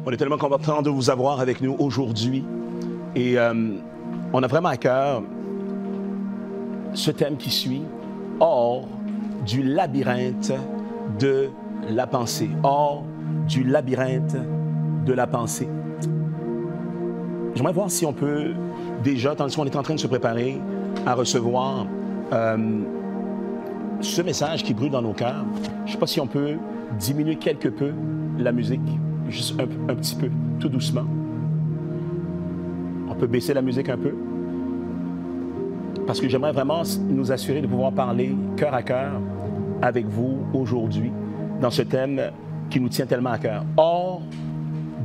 On est tellement content de vous avoir avec nous aujourd'hui. Et on a vraiment à cœur ce thème qui suit, hors du labyrinthe de la pensée. Hors du labyrinthe de la pensée. J'aimerais voir si on peut déjà, tandis qu'on est en train de se préparer à recevoir ce message qui brûle dans nos cœurs, je ne sais pas si on peut diminuer quelque peu la musique, juste un petit peu, tout doucement. On peut baisser la musique un peu. Parce que j'aimerais vraiment nous assurer de pouvoir parler cœur à cœur avec vous aujourd'hui dans ce thème qui nous tient tellement à cœur. Hors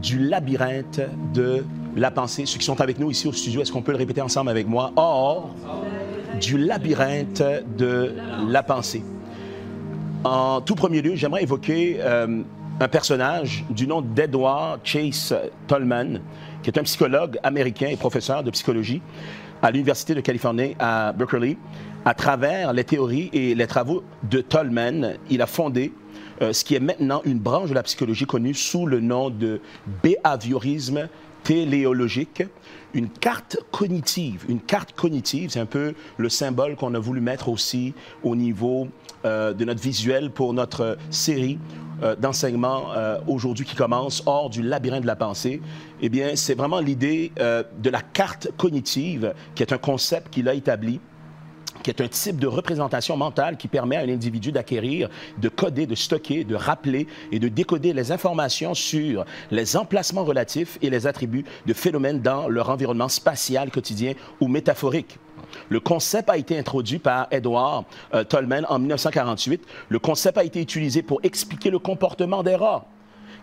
du labyrinthe de la pensée. Ceux qui sont avec nous ici au studio, est-ce qu'on peut le répéter ensemble avec moi? Hors du labyrinthe de la pensée. En tout premier lieu, j'aimerais évoquer un personnage du nom d'Edward Chase Tolman, qui est un psychologue américain et professeur de psychologie à l'Université de Californie à Berkeley. À travers les théories et les travaux de Tolman, il a fondé ce qui est maintenant une branche de la psychologie connue sous le nom de behaviorisme téléologique, une carte cognitive. Une carte cognitive, c'est un peu le symbole qu'on a voulu mettre aussi au niveau de notre visuel pour notre série d'enseignement aujourd'hui qui commence hors du labyrinthe de la pensée. Eh bien, c'est vraiment l'idée de la carte cognitive, qui est un concept qu'il a établi, qui est un type de représentation mentale qui permet à un individu d'acquérir, de coder, de stocker, de rappeler et de décoder les informations sur les emplacements relatifs et les attributs de phénomènes dans leur environnement spatial quotidien ou métaphorique. Le concept a été introduit par Edward Tolman en 1948. Le concept a été utilisé pour expliquer le comportement des rats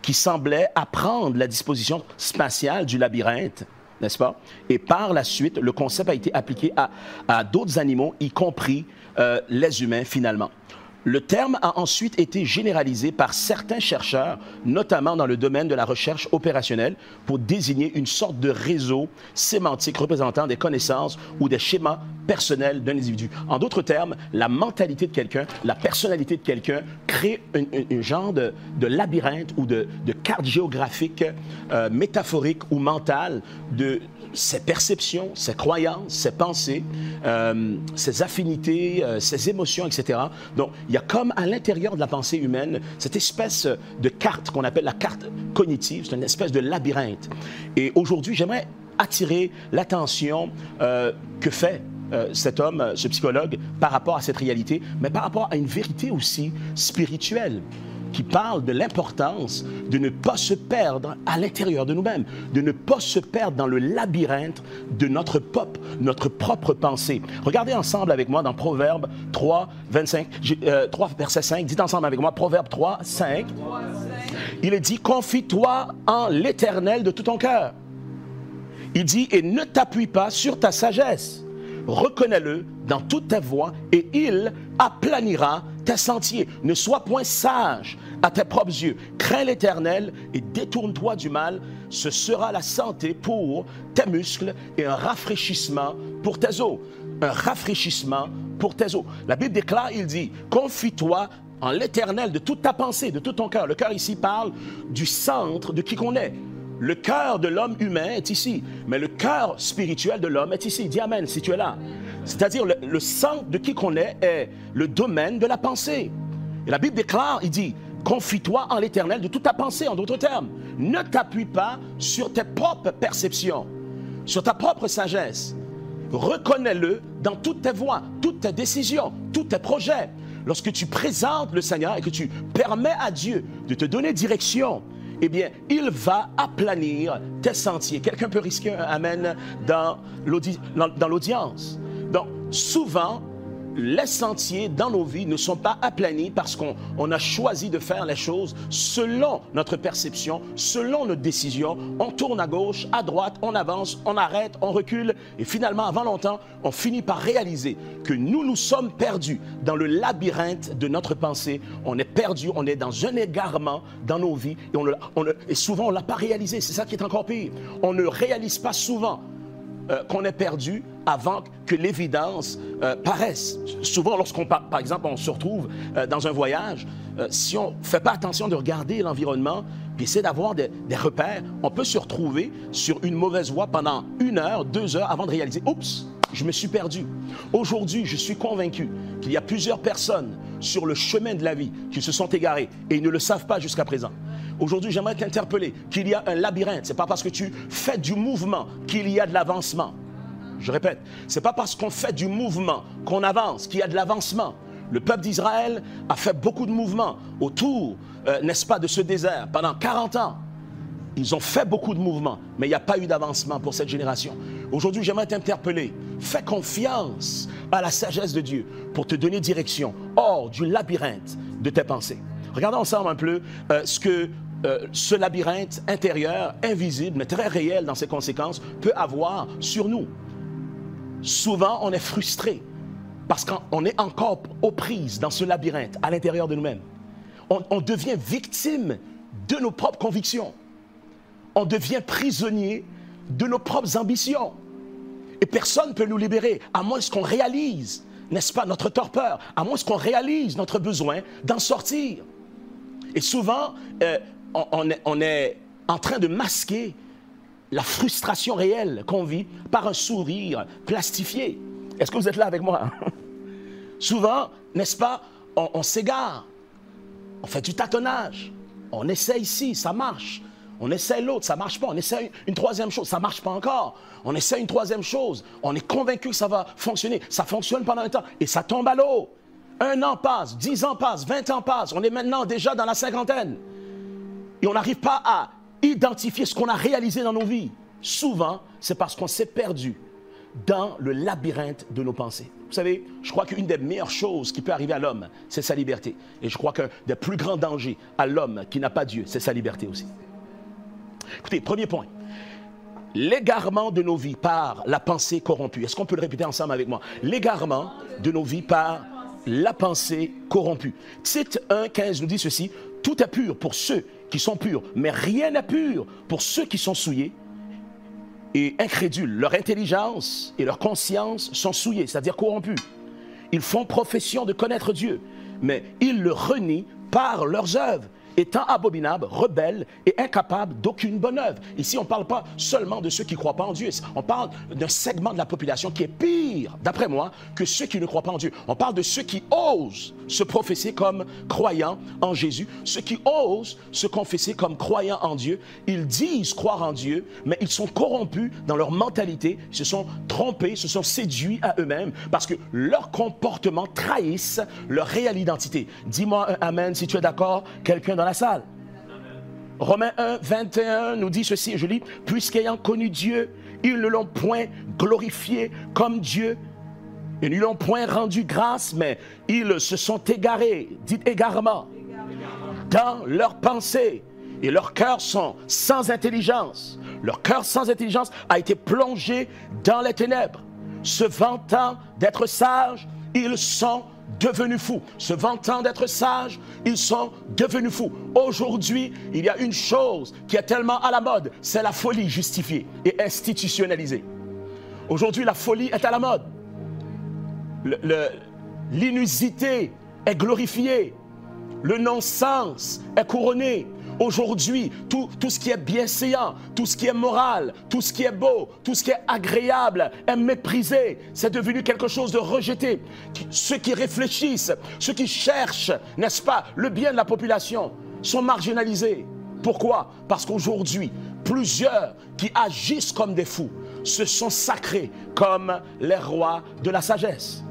qui semblaient apprendre la disposition spatiale du labyrinthe, n'est-ce pas? Et par la suite, le concept a été appliqué à d'autres animaux, y compris les humains, finalement. Le terme a ensuite été généralisé par certains chercheurs, notamment dans le domaine de la recherche opérationnelle, pour désigner une sorte de réseau sémantique représentant des connaissances ou des schémas personnels d'un individu. En d'autres termes, la mentalité de quelqu'un, la personnalité de quelqu'un crée un genre de labyrinthe ou de carte géographique, métaphorique ou mentale de ses perceptions, ses croyances, ses pensées, ses affinités, ses émotions, etc. Donc, il y a comme à l'intérieur de la pensée humaine cette espèce de carte qu'on appelle la carte cognitive, c'est une espèce de labyrinthe. Et aujourd'hui, j'aimerais attirer l'attention que fait cet homme, ce psychologue, par rapport à cette réalité, mais par rapport à une vérité aussi spirituelle, qui parle de l'importance de ne pas se perdre à l'intérieur de nous-mêmes, de ne pas se perdre dans le labyrinthe de notre propre pensée. Regardez ensemble avec moi dans Proverbe 3, 3 verset 5. Dites ensemble avec moi, Proverbe 3, 5. Il est dit, confie-toi en l'Éternel de tout ton cœur. Il dit, et ne t'appuie pas sur ta sagesse. Reconnais-le dans toutes tes voies et il aplanira tes sentiers. Ne sois point sage à tes propres yeux. Crains l'Éternel et détourne-toi du mal. Ce sera la santé pour tes muscles et un rafraîchissement pour tes os. Un rafraîchissement pour tes os. La Bible déclare, il dit, confie-toi en l'Éternel de toute ta pensée, de tout ton cœur. Le cœur ici parle du centre de qui qu'on est. Le cœur de l'homme humain est ici, mais le cœur spirituel de l'homme est ici. Dis Amen si tu es là. C'est-à-dire le centre de qui qu'on est le domaine de la pensée. Et la Bible déclare, il dit, confie-toi en l'Éternel de toute ta pensée, en d'autres termes. Ne t'appuie pas sur tes propres perceptions, sur ta propre sagesse. Reconnais-le dans toutes tes voies, toutes tes décisions, tous tes projets. Lorsque tu présentes le Seigneur et que tu permets à Dieu de te donner direction, eh bien, il va aplanir tes sentiers. Quelqu'un peut risquer un amen dans l'audience. Donc, souvent, les sentiers dans nos vies ne sont pas aplanis parce qu'on a choisi de faire les choses selon notre perception, selon notre décision. On tourne à gauche, à droite, on avance, on arrête, on recule. Et finalement, avant longtemps, on finit par réaliser que nous sommes perdus dans le labyrinthe de notre pensée. On est perdu, on est dans un égarement dans nos vies. Et souvent, on ne l'a pas réalisé. C'est ça qui est encore pire. On ne réalise pas souvent qu'on est perdu avant que l'évidence paraisse. Souvent, lorsqu'on, par exemple, on se retrouve dans un voyage, si on ne fait pas attention de regarder l'environnement, puis essayer d'avoir des repères. On peut se retrouver sur une mauvaise voie pendant 1 heure, 2 heures avant de réaliser « Oups, je me suis perdu ». Aujourd'hui, je suis convaincu qu'il y a plusieurs personnes sur le chemin de la vie qui se sont égarées et ils ne le savent pas jusqu'à présent. Aujourd'hui, j'aimerais t'interpeller qu'il y a un labyrinthe. Ce n'est pas parce que tu fais du mouvement qu'il y a de l'avancement. Je répète, ce n'est pas parce qu'on fait du mouvement qu'on avance, qu'il y a de l'avancement. Le peuple d'Israël a fait beaucoup de mouvements autour, n'est-ce pas, de ce désert pendant 40 ans. Ils ont fait beaucoup de mouvements, mais il n'y a pas eu d'avancement pour cette génération. Aujourd'hui, j'aimerais t'interpeller. Fais confiance à la sagesse de Dieu pour te donner direction hors du labyrinthe de tes pensées. Regardons ensemble un peu ce labyrinthe intérieur, invisible, mais très réel dans ses conséquences, peut avoir sur nous. Souvent, on est frustré parce qu'on est encore aux prises dans ce labyrinthe à l'intérieur de nous-mêmes. On devient victime de nos propres convictions. On devient prisonnier de nos propres ambitions. Et personne ne peut nous libérer, à moins qu'on réalise, n'est-ce pas, notre torpeur, à moins qu'on réalise notre besoin d'en sortir. Et souvent, on est en train de masquer la frustration réelle qu'on vit par un sourire plastifié. Est-ce que vous êtes là avec moi? Souvent, n'est-ce pas, on s'égare, on fait du tâtonnage, on essaie ici, ça marche, on essaie l'autre, ça ne marche pas, on essaie une troisième chose, ça ne marche pas encore, on essaie une troisième chose, on est convaincu que ça va fonctionner, ça fonctionne pendant un temps et ça tombe à l'eau. 1 an passe, 10 ans passent, 20 ans passent, on est maintenant déjà dans la cinquantaine et on n'arrive pas à identifier ce qu'on a réalisé dans nos vies. Souvent, c'est parce qu'on s'est perdu dans le labyrinthe de nos pensées. Vous savez, je crois qu'une des meilleures choses qui peut arriver à l'homme, c'est sa liberté. Et je crois qu'un des plus grands dangers à l'homme qui n'a pas Dieu, c'est sa liberté aussi. Écoutez, premier point. L'égarement de nos vies par la pensée corrompue. Est-ce qu'on peut le répéter ensemble avec moi? L'égarement de nos vies par la pensée corrompue. Tite 1,15 nous dit ceci. Tout est pur pour ceux qui sont purs, mais rien n'est pur pour ceux qui sont souillés et incrédules. Leur intelligence et leur conscience sont souillées, c'est-à-dire corrompues. Ils font profession de connaître Dieu, mais ils le renient par leurs œuvres, étant abominables, rebelles et incapables d'aucune bonne œuvre. Ici, on ne parle pas seulement de ceux qui ne croient pas en Dieu. On parle d'un segment de la population qui est pire, d'après moi, que ceux qui ne croient pas en Dieu. On parle de ceux qui osent se professer comme croyants en Jésus, ceux qui osent se confesser comme croyants en Dieu. Ils disent croire en Dieu, mais ils sont corrompus dans leur mentalité, ils se sont trompés, se sont séduits à eux-mêmes parce que leur comportement trahissent leur réelle identité. Dis-moi un amen si tu es d'accord, quelqu'un dans la salle. Romains 1, 21 nous dit ceci, je lis, « Puisqu'ayant connu Dieu, ils ne l'ont point glorifié comme Dieu, ils ne lui ont point rendu grâce, mais ils se sont égarés, dites égarement, dans leurs pensées, et leurs cœurs sont sans intelligence. Leur cœur sans intelligence a été plongé dans les ténèbres. Se vantant d'être sages, ils sont devenus fous. Se vantant d'être sages, ils sont devenus fous. Aujourd'hui, il y a une chose qui est tellement à la mode, c'est la folie justifiée et institutionnalisée. Aujourd'hui, la folie est à la mode. L'inusité est glorifiée. Le non-sens est couronné. Aujourd'hui, tout ce qui est bienséant, tout ce qui est moral, tout ce qui est beau, tout ce qui est agréable est méprisé. C'est devenu quelque chose de rejeté. Ceux qui réfléchissent, ceux qui cherchent, n'est-ce pas, le bien de la population sont marginalisés. Pourquoi? Parce qu'aujourd'hui, plusieurs qui agissent comme des fous se sont sacrés comme les rois de la sagesse.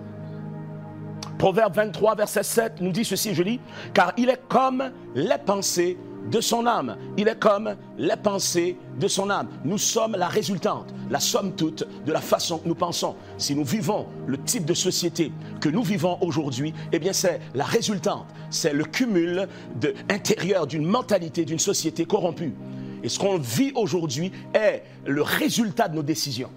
Proverbe 23, verset 7 nous dit ceci, je lis, « Car il est comme les pensées de son âme. » Il est comme les pensées de son âme. Nous sommes la résultante, la somme toute de la façon que nous pensons. Si nous vivons le type de société que nous vivons aujourd'hui, eh bien c'est la résultante, c'est le cumul intérieur d'une mentalité, d'une société corrompue. Et ce qu'on vit aujourd'hui est le résultat de nos décisions.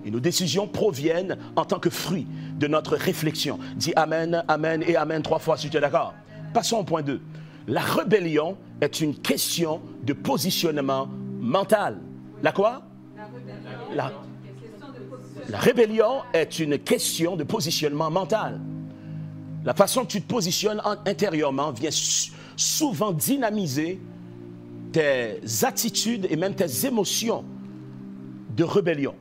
Et nos décisions proviennent en tant que fruit de notre réflexion. Dis Amen, Amen et Amen 3 fois si tu es d'accord. Passons au point 2. La rébellion est une question de positionnement mental. La quoi? La rébellion est une question de positionnement mental. La façon que tu te positionnes intérieurement vient souvent dynamiser tes attitudes et même tes émotions de rébellion.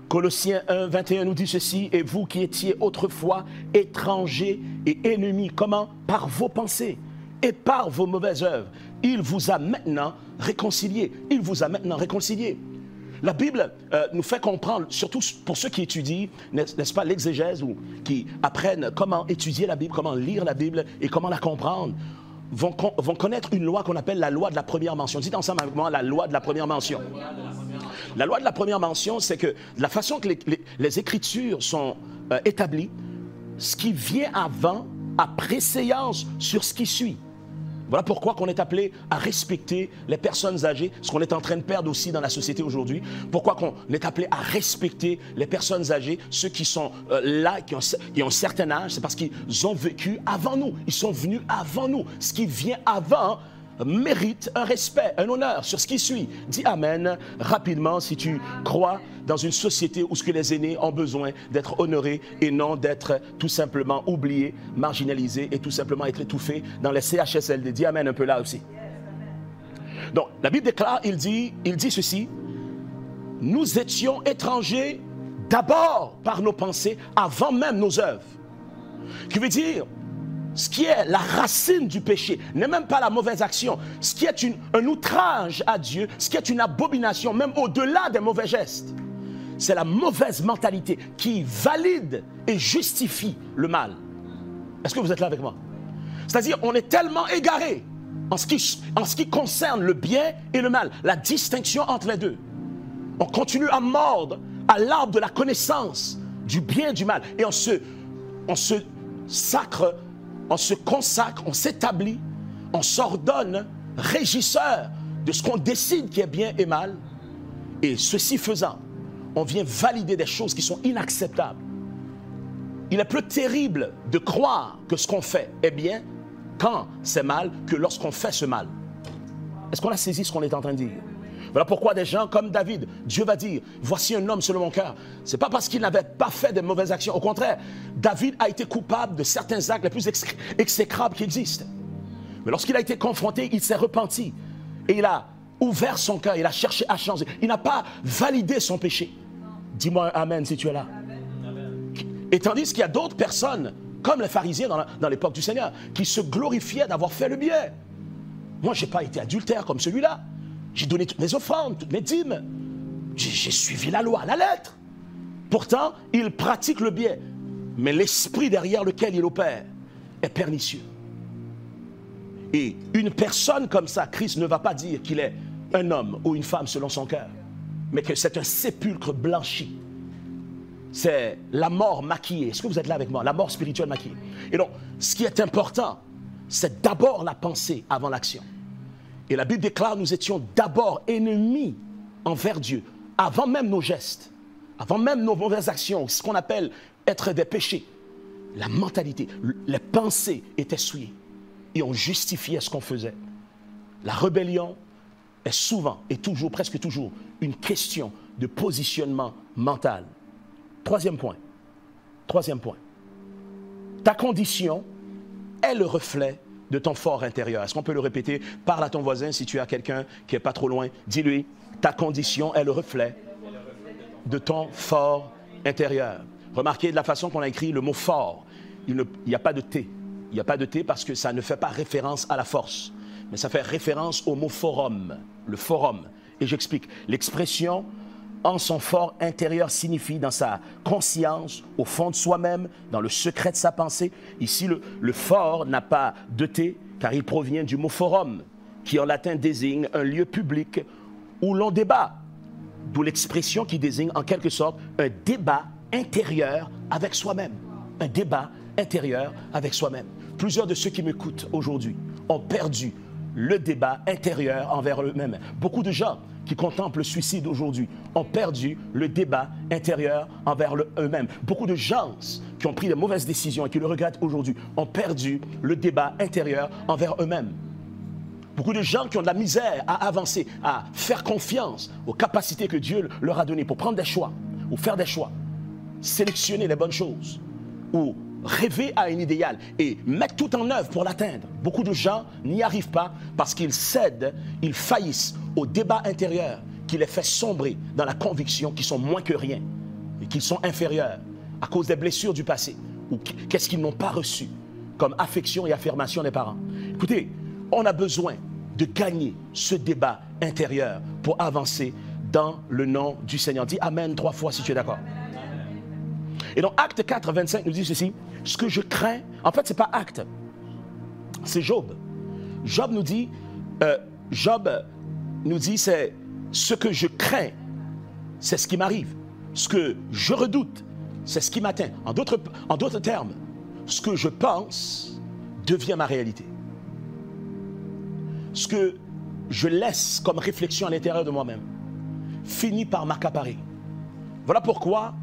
Colossiens 1, 21 nous dit ceci, « Et vous qui étiez autrefois étrangers et ennemis, comment? Par vos pensées et par vos mauvaises œuvres. Il vous a maintenant réconciliés. » Il vous a maintenant réconciliés. La Bible nous fait comprendre, surtout pour ceux qui étudient, n'est-ce pas, l'exégèse, ou qui apprennent comment étudier la Bible, comment lire la Bible et comment la comprendre, vont connaître une loi qu'on appelle la loi de la première mention. Dites ensemble avec moi, la loi de la première mention. La loi de la première mention, c'est que la façon que les Écritures sont établies, ce qui vient avant a préséance sur ce qui suit. Voilà pourquoi on est appelé à respecter les personnes âgées, ce qu'on est en train de perdre aussi dans la société aujourd'hui. Pourquoi on est appelé à respecter les personnes âgées, ceux qui sont là, qui ont un certain âge, c'est parce qu'ils ont vécu avant nous. Ils sont venus avant nous. Ce qui vient avant mérite un respect, un honneur sur ce qui suit. Dis Amen rapidement si tu crois dans une société où ce que les aînés ont besoin d'être honorés et non d'être tout simplement oubliés, marginalisés et tout simplement être étouffés dans les CHSLD. Dis Amen un peu là aussi. Donc, la Bible déclare, il dit ceci, « Nous étions étrangers d'abord par nos pensées, avant même nos œuvres. » Qui veut dire, ce qui est la racine du péché n'est même pas la mauvaise action. Ce qui est un outrage à Dieu, ce qui est une abomination, même au-delà des mauvais gestes, c'est la mauvaise mentalité qui valide et justifie le mal. Est-ce que vous êtes là avec moi? C'est-à-dire, on est tellement égaré en ce qui concerne le bien et le mal, la distinction entre les deux. On continue à mordre à l'arbre de la connaissance du bien et du mal. Et on se sacre, on se consacre, on s'établit, on s'ordonne régisseur de ce qu'on décide qui est bien et mal. Et ceci faisant, on vient valider des choses qui sont inacceptables. Il est plus terrible de croire que ce qu'on fait est bien quand c'est mal que lorsqu'on fait ce mal. Est-ce qu'on a saisi ce qu'on est en train de dire? Voilà pourquoi des gens comme David, Dieu va dire, voici un homme selon mon cœur. Ce n'est pas parce qu'il n'avait pas fait de mauvaises actions. Au contraire, David a été coupable de certains actes les plus exécrables qui existent. Mais lorsqu'il a été confronté, il s'est repenti. Et il a ouvert son cœur, il a cherché à changer. Il n'a pas validé son péché. Dis-moi un amen si tu es là. Amen. Et tandis qu'il y a d'autres personnes, comme les pharisiens dans l'époque du Seigneur, qui se glorifiaient d'avoir fait le bien. Moi, je n'ai pas été adultère comme celui-là. J'ai donné toutes mes offrandes, toutes mes dîmes. J'ai suivi la loi à la lettre. Pourtant, il pratique le bien. Mais l'esprit derrière lequel il opère est pernicieux. Et une personne comme ça, Christ ne va pas dire qu'il est un homme ou une femme selon son cœur, mais que c'est un sépulcre blanchi. C'est la mort maquillée. Est-ce que vous êtes là avec moi? La mort spirituelle maquillée. Et donc, ce qui est important, c'est d'abord la pensée avant l'action. Et la Bible déclare, nous étions d'abord ennemis envers Dieu, avant même nos gestes, avant même nos mauvaises actions, ce qu'on appelle être des péchés. La mentalité, les pensées étaient souillées et on justifiait ce qu'on faisait. La rébellion est souvent et toujours, presque toujours, une question de positionnement mental. Troisième point. Ta condition est le reflet de ton fort intérieur. Est-ce qu'on peut le répéter? Parle à ton voisin si tu as quelqu'un qui n'est pas trop loin. Dis-lui, ta condition est le reflet de ton fort intérieur. Remarquez de la façon qu'on a écrit le mot fort. Il n'y a pas de T. Il n'y a pas de T parce que ça ne fait pas référence à la force. Mais ça fait référence au mot forum, le forum. Et j'explique. L'expression en son fort intérieur signifie dans sa conscience, au fond de soi-même, dans le secret de sa pensée. Ici, le fort n'a pas de T, car il provient du mot forum, qui en latin désigne un lieu public où l'on débat. D'où l'expression qui désigne en quelque sorte un débat intérieur avec soi-même. Un débat intérieur avec soi-même. Plusieurs de ceux qui m'écoutent aujourd'hui ont perdu le débat intérieur envers eux-mêmes. Beaucoup de gens qui contemplent le suicide aujourd'hui ont perdu le débat intérieur envers eux-mêmes. Beaucoup de gens qui ont pris de mauvaises décisions et qui le regrettent aujourd'hui ont perdu le débat intérieur envers eux-mêmes. Beaucoup de gens qui ont de la misère à avancer, à faire confiance aux capacités que Dieu leur a données pour prendre des choix ou faire des choix, sélectionner les bonnes choses ou rêver à un idéal et mettre tout en œuvre pour l'atteindre. Beaucoup de gens n'y arrivent pas parce qu'ils cèdent, ils faillissent au débat intérieur qui les fait sombrer dans la conviction qu'ils sont moins que rien et qu'ils sont inférieurs à cause des blessures du passé ou qu'est-ce qu'ils n'ont pas reçu comme affection et affirmation des parents. Écoutez, on a besoin de gagner ce débat intérieur pour avancer dans le nom du Seigneur. Dis Amen 3 fois si tu es d'accord. Et donc, Acte 4, 25 nous dit ceci. Ce que je crains, en fait, ce n'est pas Acte, c'est Job. Job nous dit, c'est ce que je crains, c'est ce qui m'arrive. Ce que je redoute, c'est ce qui m'atteint. En d'autres termes, ce que je pense devient ma réalité. Ce que je laisse comme réflexion à l'intérieur de moi-même finit par m'accaparer. Voilà pourquoi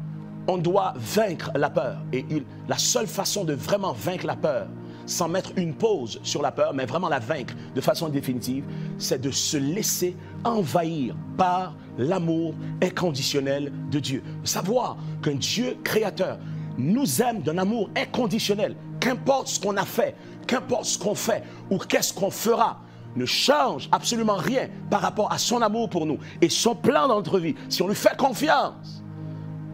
on doit vaincre la peur. Et la seule façon de vraiment vaincre la peur, sans mettre une pause sur la peur, mais vraiment la vaincre de façon définitive, c'est de se laisser envahir par l'amour inconditionnel de Dieu. Savoir qu'un Dieu créateur nous aime d'un amour inconditionnel, qu'importe ce qu'on a fait, qu'importe ce qu'on fait ou qu'est-ce qu'on fera, ne change absolument rien par rapport à son amour pour nous et son plan dans notre vie. Si on lui fait confiance,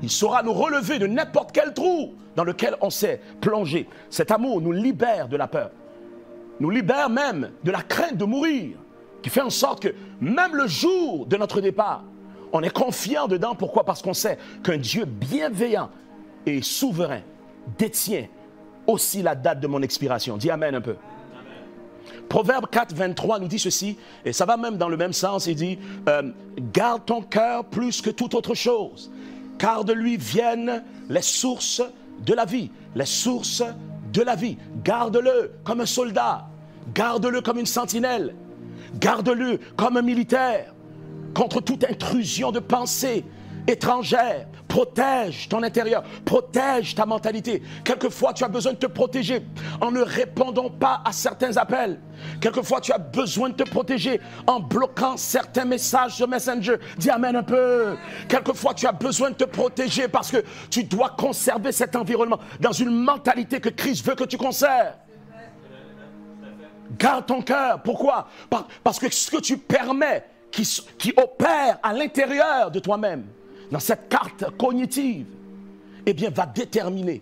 il saura nous relever de n'importe quel trou dans lequel on s'est plongé. Cet amour nous libère de la peur, nous libère même de la crainte de mourir, qui fait en sorte que même le jour de notre départ, on est confiant dedans. Pourquoi? Parce qu'on sait qu'un Dieu bienveillant et souverain détient aussi la date de mon expiration. Dis Amen un peu. Proverbe 4, 23 nous dit ceci, et ça va même dans le même sens. Il dit, garde ton cœur plus que toute autre chose, car de lui viennent les sources de la vie. Les sources de la vie. Garde-le comme un soldat, garde-le comme une sentinelle, garde-le comme un militaire, contre toute intrusion de pensée étrangère. Protège ton intérieur, protège ta mentalité. Quelquefois, tu as besoin de te protéger en ne répondant pas à certains appels. Quelquefois, tu as besoin de te protéger en bloquant certains messages sur Messenger. Dis Amen un peu. Quelquefois, tu as besoin de te protéger parce que tu dois conserver cet environnement dans une mentalité que Christ veut que tu conserves. Garde ton cœur. Pourquoi? Parce que ce que tu permets qui opère à l'intérieur de toi-même, dans cette carte cognitive, eh bien, va déterminer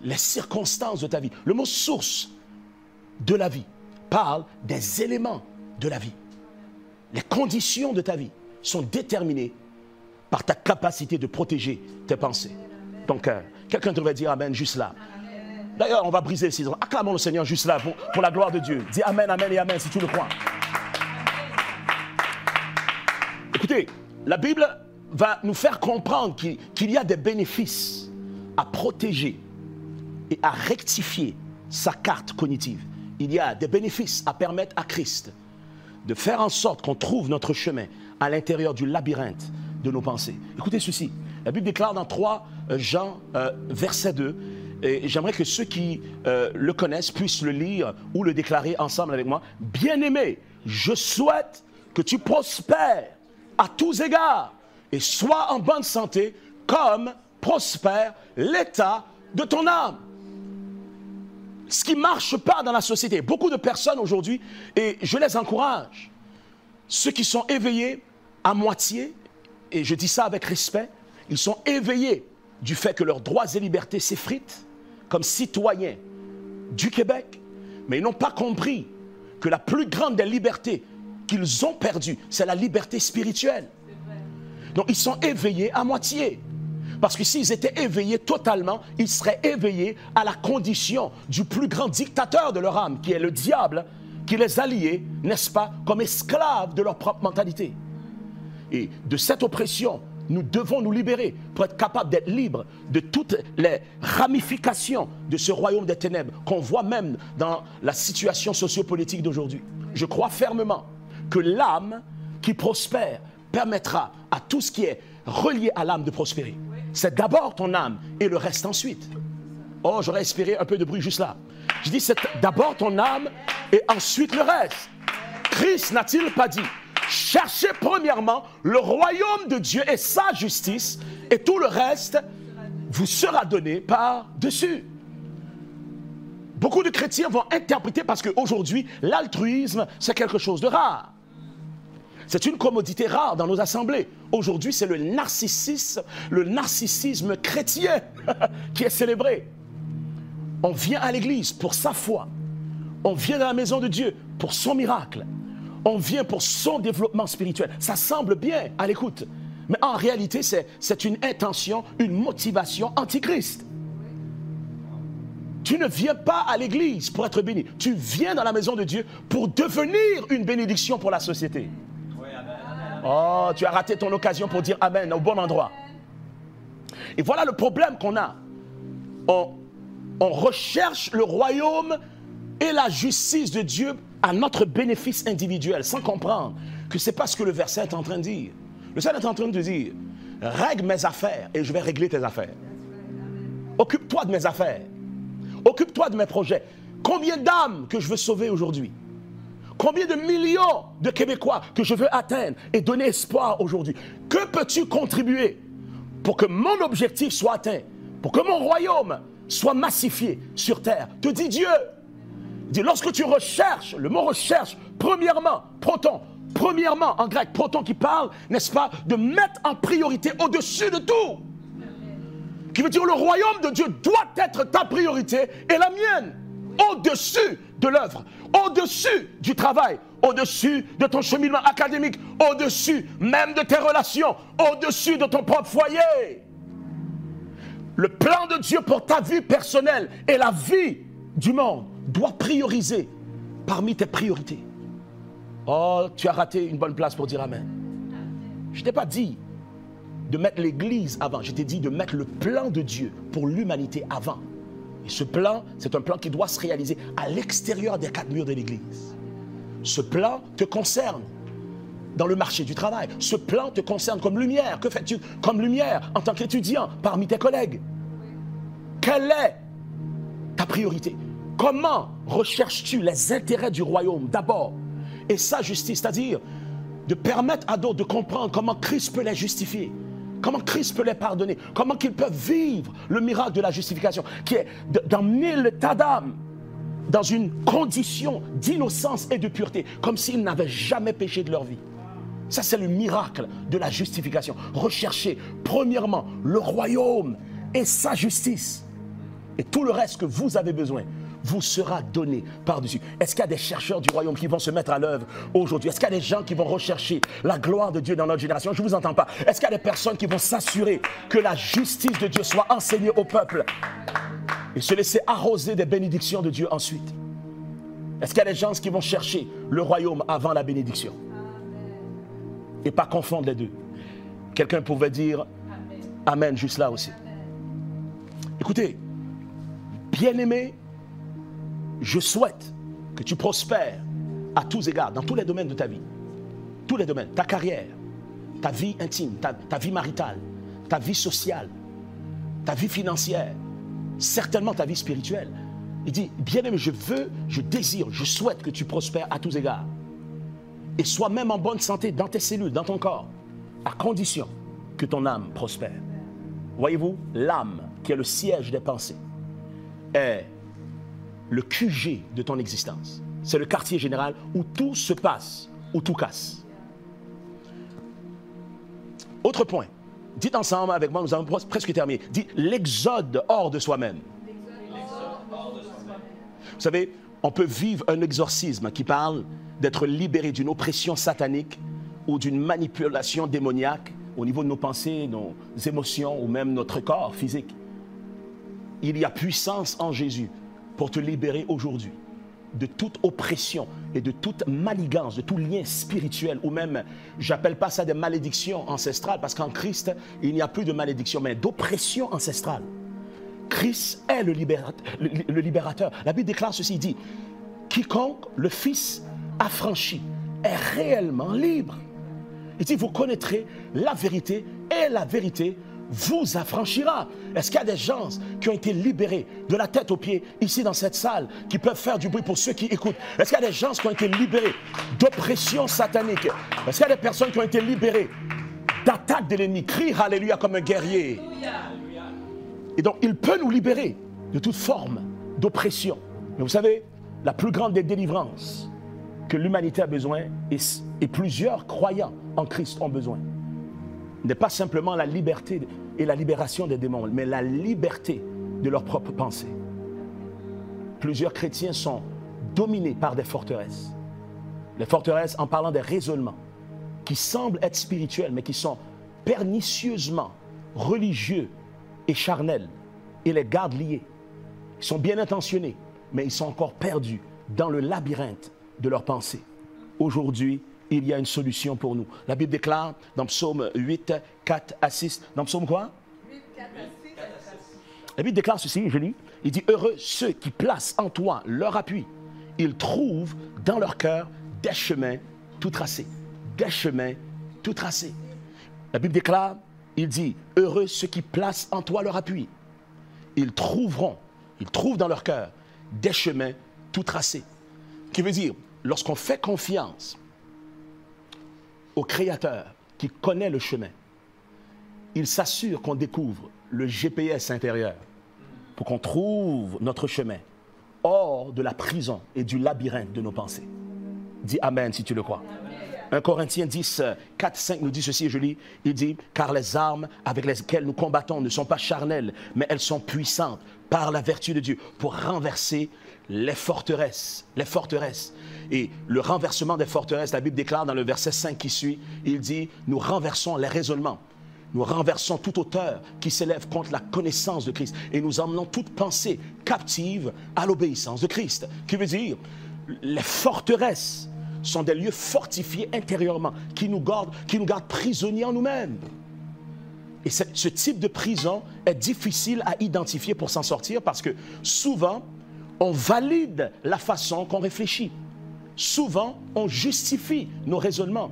les circonstances de ta vie. Le mot source de la vie parle des éléments de la vie. Les conditions de ta vie sont déterminées par ta capacité de protéger tes pensées, ton cœur. Quelqu'un devrait dire Amen juste là. D'ailleurs, on va briser le silence. Acclamons le Seigneur juste là pour la gloire de Dieu. Dis Amen, Amen et Amen si tu le crois. Écoutez, la Bible va nous faire comprendre qu'il y a des bénéfices à protéger et à rectifier sa carte cognitive. Il y a des bénéfices à permettre à Christ de faire en sorte qu'on trouve notre chemin à l'intérieur du labyrinthe de nos pensées. Écoutez ceci, la Bible déclare dans 3 Jean, verset 2, et j'aimerais que ceux qui le connaissent puissent le lire ou le déclarer ensemble avec moi. Bien-aimé, je souhaite que tu prospères à tous égards et sois en bonne santé comme prospère l'état de ton âme. Ce qui ne marche pas dans la société, beaucoup de personnes aujourd'hui, et je les encourage, ceux qui sont éveillés à moitié, et je dis ça avec respect, ils sont éveillés du fait que leurs droits et libertés s'effritent comme citoyens du Québec, mais ils n'ont pas compris que la plus grande des libertés qu'ils ont perdues, c'est la liberté spirituelle. Donc ils sont éveillés à moitié. Parce que s'ils étaient éveillés totalement, ils seraient éveillés à la condition du plus grand dictateur de leur âme, qui est le diable, qui les a liés, n'est-ce pas, comme esclaves de leur propre mentalité. Et de cette oppression, nous devons nous libérer pour être capables d'être libres de toutes les ramifications de ce royaume des ténèbres qu'on voit même dans la situation sociopolitique d'aujourd'hui. Je crois fermement que l'âme qui prospère permettra à tout ce qui est relié à l'âme de prospérer. C'est d'abord ton âme et le reste ensuite. Oh, j'aurais espéré un peu de bruit juste là. Je dis c'est d'abord ton âme et ensuite le reste. Christ n'a-t-il pas dit: cherchez premièrement le royaume de Dieu et sa justice, et tout le reste vous sera donné par-dessus. Beaucoup de chrétiens vont interpréter parce qu'aujourd'hui, l'altruisme, c'est quelque chose de rare. C'est une commodité rare dans nos assemblées. Aujourd'hui, c'est le narcissisme chrétien qui est célébré. On vient à l'église pour sa foi. On vient dans la maison de Dieu pour son miracle. On vient pour son développement spirituel. Ça semble bien à l'écoute. Mais en réalité, c'est une intention, une motivation antichrist. Tu ne viens pas à l'église pour être béni. Tu viens dans la maison de Dieu pour devenir une bénédiction pour la société. Oh, tu as raté ton occasion pour dire Amen au bon endroit. Et voilà le problème qu'on a. On recherche le royaume et la justice de Dieu à notre bénéfice individuel, sans comprendre que ce n'est pas ce que le verset est en train de dire. Le verset est en train de dire, règle mes affaires et je vais régler tes affaires. Occupe-toi de mes affaires. Occupe-toi de mes projets. Combien d'âmes que je veux sauver aujourd'hui? Combien de millions de Québécois que je veux atteindre et donner espoir aujourd'hui? Que peux-tu contribuer pour que mon objectif soit atteint, pour que mon royaume soit massifié sur terre? Te dit Dieu. Dit, lorsque tu recherches, le mot recherche, premièrement, proton, premièrement en grec, proton qui parle, n'est-ce pas, de mettre en priorité au-dessus de tout. Qui veut dire le royaume de Dieu doit être ta priorité et la mienne. Au-dessus de l'œuvre, au-dessus du travail, au-dessus de ton cheminement académique, au-dessus même de tes relations, au-dessus de ton propre foyer. Le plan de Dieu pour ta vie personnelle et la vie du monde doit prioriser parmi tes priorités. Oh, tu as raté une bonne place pour dire Amen. Je ne t'ai pas dit de mettre l'Église avant, je t'ai dit de mettre le plan de Dieu pour l'humanité avant. Et ce plan, c'est un plan qui doit se réaliser à l'extérieur des 4 murs de l'Église. Ce plan te concerne dans le marché du travail. Ce plan te concerne comme lumière. Que fais-tu comme lumière en tant qu'étudiant parmi tes collègues? Quelle est ta priorité? Comment recherches-tu les intérêts du royaume d'abord et sa justice, c'est-à-dire de permettre à d'autres de comprendre comment Christ peut les justifier, comment Christ peut les pardonner, comment qu'ils peuvent vivre le miracle de la justification, qui est d'emmener le tas d'âmes dans une condition d'innocence et de pureté, comme s'ils n'avaient jamais péché de leur vie. Ça, c'est le miracle de la justification. Recherchez premièrement le royaume et sa justice. Et tout le reste que vous avez besoin vous sera donné par-dessus. Est-ce qu'il y a des chercheurs du royaume qui vont se mettre à l'œuvre aujourd'hui? Est-ce qu'il y a des gens qui vont rechercher la gloire de Dieu dans notre génération? Je ne vous entends pas. Est-ce qu'il y a des personnes qui vont s'assurer que la justice de Dieu soit enseignée au peuple et se laisser arroser des bénédictions de Dieu ensuite? Est-ce qu'il y a des gens qui vont chercher le royaume avant la bénédiction? Et pas confondre les deux. Quelqu'un pouvait dire Amen juste là aussi. Écoutez, bien-aimé, je souhaite que tu prospères à tous égards, dans tous les domaines de ta vie. Tous les domaines, ta carrière, ta vie intime, ta vie maritale, ta vie sociale, ta vie financière, certainement ta vie spirituelle. Il dit, bien-aimé, je désire, je souhaite que tu prospères à tous égards. Et sois même en bonne santé dans tes cellules, dans ton corps, à condition que ton âme prospère. Voyez-vous, l'âme, qui est le siège des pensées, est le QG de ton existence. C'est le quartier général où tout se passe, où tout casse. Autre point. Dites ensemble avec moi, nous avons presque terminé. Dites l'exode hors de soi-même. Vous savez, on peut vivre un exorcisme qui parle d'être libéré d'une oppression satanique ou d'une manipulation démoniaque au niveau de nos pensées, nos émotions ou même notre corps physique. Il y a puissance en Jésus pour te libérer aujourd'hui de toute oppression et de toute manigance, de tout lien spirituel, ou même, j'appelle pas ça des malédictions ancestrales, parce qu'en Christ, il n'y a plus de malédiction, mais d'oppression ancestrale. Christ est le libérateur. La Bible déclare ceci, il dit, quiconque le Fils affranchi est réellement libre. Il dit, vous connaîtrez la vérité et la vérité vous affranchira. Est-ce qu'il y a des gens qui ont été libérés de la tête aux pieds ici dans cette salle, qui peuvent faire du bruit pour ceux qui écoutent? Est-ce qu'il y a des gens qui ont été libérés d'oppression satanique? Est-ce qu'il y a des personnes qui ont été libérées d'attaque de l'ennemi? Crie Alléluia comme un guerrier. Et donc il peut nous libérer de toute forme d'oppression Mais vous savez, la plus grande des délivrances que l'humanité a besoin, et plusieurs croyants en Christ ont besoin, n'est pas simplement la liberté et la libération des démons, mais la liberté de leurs propres pensées. Plusieurs chrétiens sont dominés par des forteresses. Les forteresses, en parlant des raisonnements, qui semblent être spirituels, mais qui sont pernicieusement religieux et charnels, et les gardent liés. Ils sont bien intentionnés, mais ils sont encore perdus dans le labyrinthe de leurs pensées. Aujourd'hui, il y a une solution pour nous. La Bible déclare dans Psaume 8, 4 à 6. Dans Psaume quoi? 8, 4 à 6. La Bible déclare ceci, je lis. Il dit, heureux ceux qui placent en toi leur appui. Ils trouvent dans leur cœur des chemins tout tracés. Des chemins tout tracés. La Bible déclare, il dit, heureux ceux qui placent en toi leur appui. Ils trouvent dans leur cœur des chemins tout tracés. Qui veut dire, lorsqu'on fait confiance au Créateur qui connaît le chemin, il s'assure qu'on découvre le GPS intérieur pour qu'on trouve notre chemin hors de la prison et du labyrinthe de nos pensées. Dis Amen si tu le crois. 1 Corinthiens 10, 4, 5 nous dit ceci, et je lis, il dit, car les armes avec lesquelles nous combattons ne sont pas charnelles, mais elles sont puissantes par la vertu de Dieu pour renverser les forteresses. Les forteresses. Et le renversement des forteresses, la Bible déclare dans le verset 5 qui suit, il dit, nous renversons les raisonnements. Nous renversons toute hauteur qui s'élève contre la connaissance de Christ. Et nous emmenons toute pensée captive à l'obéissance de Christ. Qui veut dire, les forteresses sont des lieux fortifiés intérieurement qui nous gardent prisonniers en nous-mêmes. Et ce type de prison est difficile à identifier pour s'en sortir parce que souvent, on valide la façon qu'on réfléchit. Souvent, on justifie nos raisonnements,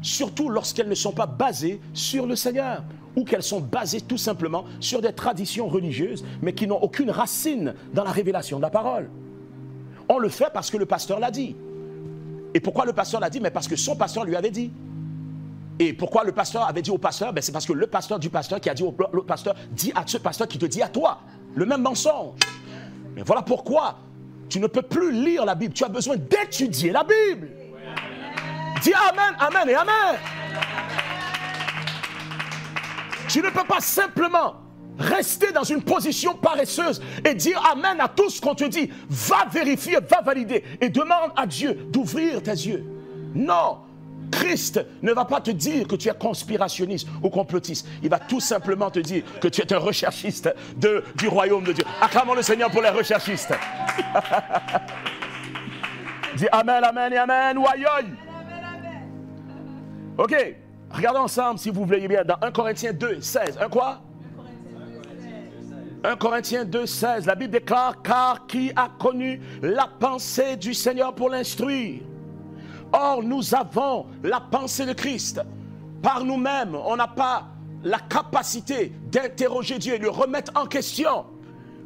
surtout lorsqu'elles ne sont pas basées sur le Seigneur ou qu'elles sont basées tout simplement sur des traditions religieuses, mais qui n'ont aucune racine dans la révélation de la parole. On le fait parce que le pasteur l'a dit. Et pourquoi le pasteur l'a dit? Mais parce que son pasteur lui avait dit. Et pourquoi le pasteur avait dit au pasteur? C'est parce que le pasteur du pasteur qui a dit au pasteur, dit à ce pasteur qui te dit à toi le même mensonge. Mais voilà pourquoi tu ne peux plus lire la Bible. Tu as besoin d'étudier la Bible. Dis Amen, Amen et Amen. Tu ne peux pas simplement rester dans une position paresseuse et dire Amen à tout ce qu'on te dit. Va vérifier, va valider et demande à Dieu d'ouvrir tes yeux. Non, Christ ne va pas te dire que tu es conspirationniste ou complotiste. Il va tout simplement te dire que tu es un recherchiste du royaume de Dieu. Acclamons le Seigneur pour les recherchistes. Dis Amen, Amen et Amen ou aïe aïe. Ok, regardons ensemble si vous voulez bien dans 1 Corinthiens 2, 16. Un quoi? 1 Corinthiens 2, 16, la Bible déclare, car qui a connu la pensée du Seigneur pour l'instruire? Or, nous avons la pensée de Christ. Par nous-mêmes, on n'a pas la capacité d'interroger Dieu et de le remettre en question.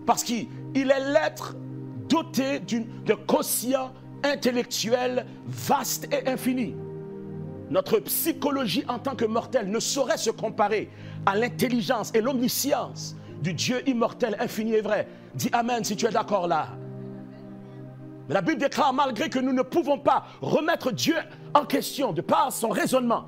Parce qu'il est l'être doté d'un quotient intellectuel vaste et infini. Notre psychologie en tant que mortel ne saurait se comparer à l'intelligence et l'omniscience du Dieu immortel, infini et vrai. Dis Amen si tu es d'accord là. Mais la Bible déclare, malgré que nous ne pouvons pas remettre Dieu en question de par son raisonnement,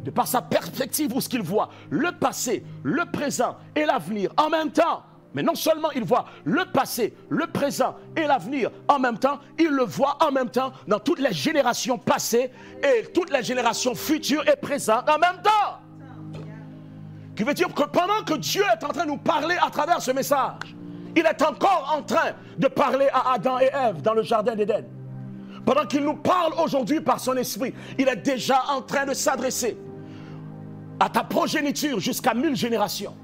de par sa perspective ou ce qu'il voit, le passé, le présent et l'avenir en même temps. Mais non seulement il voit le passé, le présent et l'avenir en même temps, il le voit en même temps dans toutes les générations passées et toutes les générations futures et présentes en même temps. Qui veut dire que pendant que Dieu est en train de nous parler à travers ce message, il est encore en train de parler à Adam et Ève dans le jardin d'Éden. Pendant qu'il nous parle aujourd'hui par son esprit, il est déjà en train de s'adresser à ta progéniture jusqu'à 1000 générations.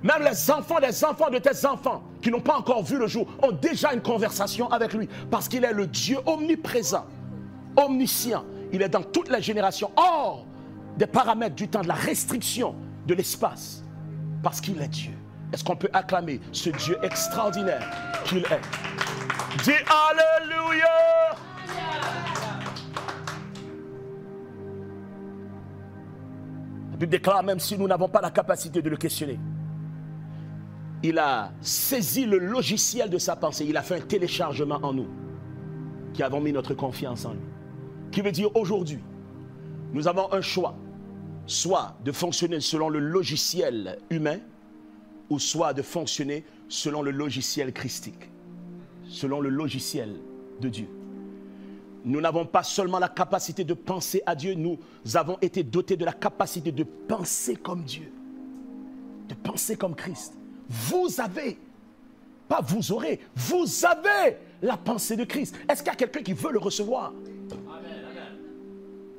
Même les enfants des enfants de tes enfants qui n'ont pas encore vu le jour ont déjà une conversation avec lui parce qu'il est le Dieu omniprésent, omniscient. Il est dans toutes les générations, hors des paramètres du temps, de la restriction de l'espace, parce qu'il est Dieu. Est-ce qu'on peut acclamer ce Dieu extraordinaire qu'il est? Dis Alléluia! La Bible déclare, même si nous n'avons pas la capacité de le questionner, il a saisi le logiciel de sa pensée. Il a fait un téléchargement en nous, qui avons mis notre confiance en lui. Qui veut dire aujourd'hui, nous avons un choix, soit de fonctionner selon le logiciel humain, ou soit de fonctionner selon le logiciel christique, selon le logiciel de Dieu. Nous n'avons pas seulement la capacité de penser à Dieu, nous avons été dotés de la capacité de penser comme Dieu, de penser comme Christ. Vous avez, pas vous aurez, vous avez la pensée de Christ. Est-ce qu'il y a quelqu'un qui veut le recevoir?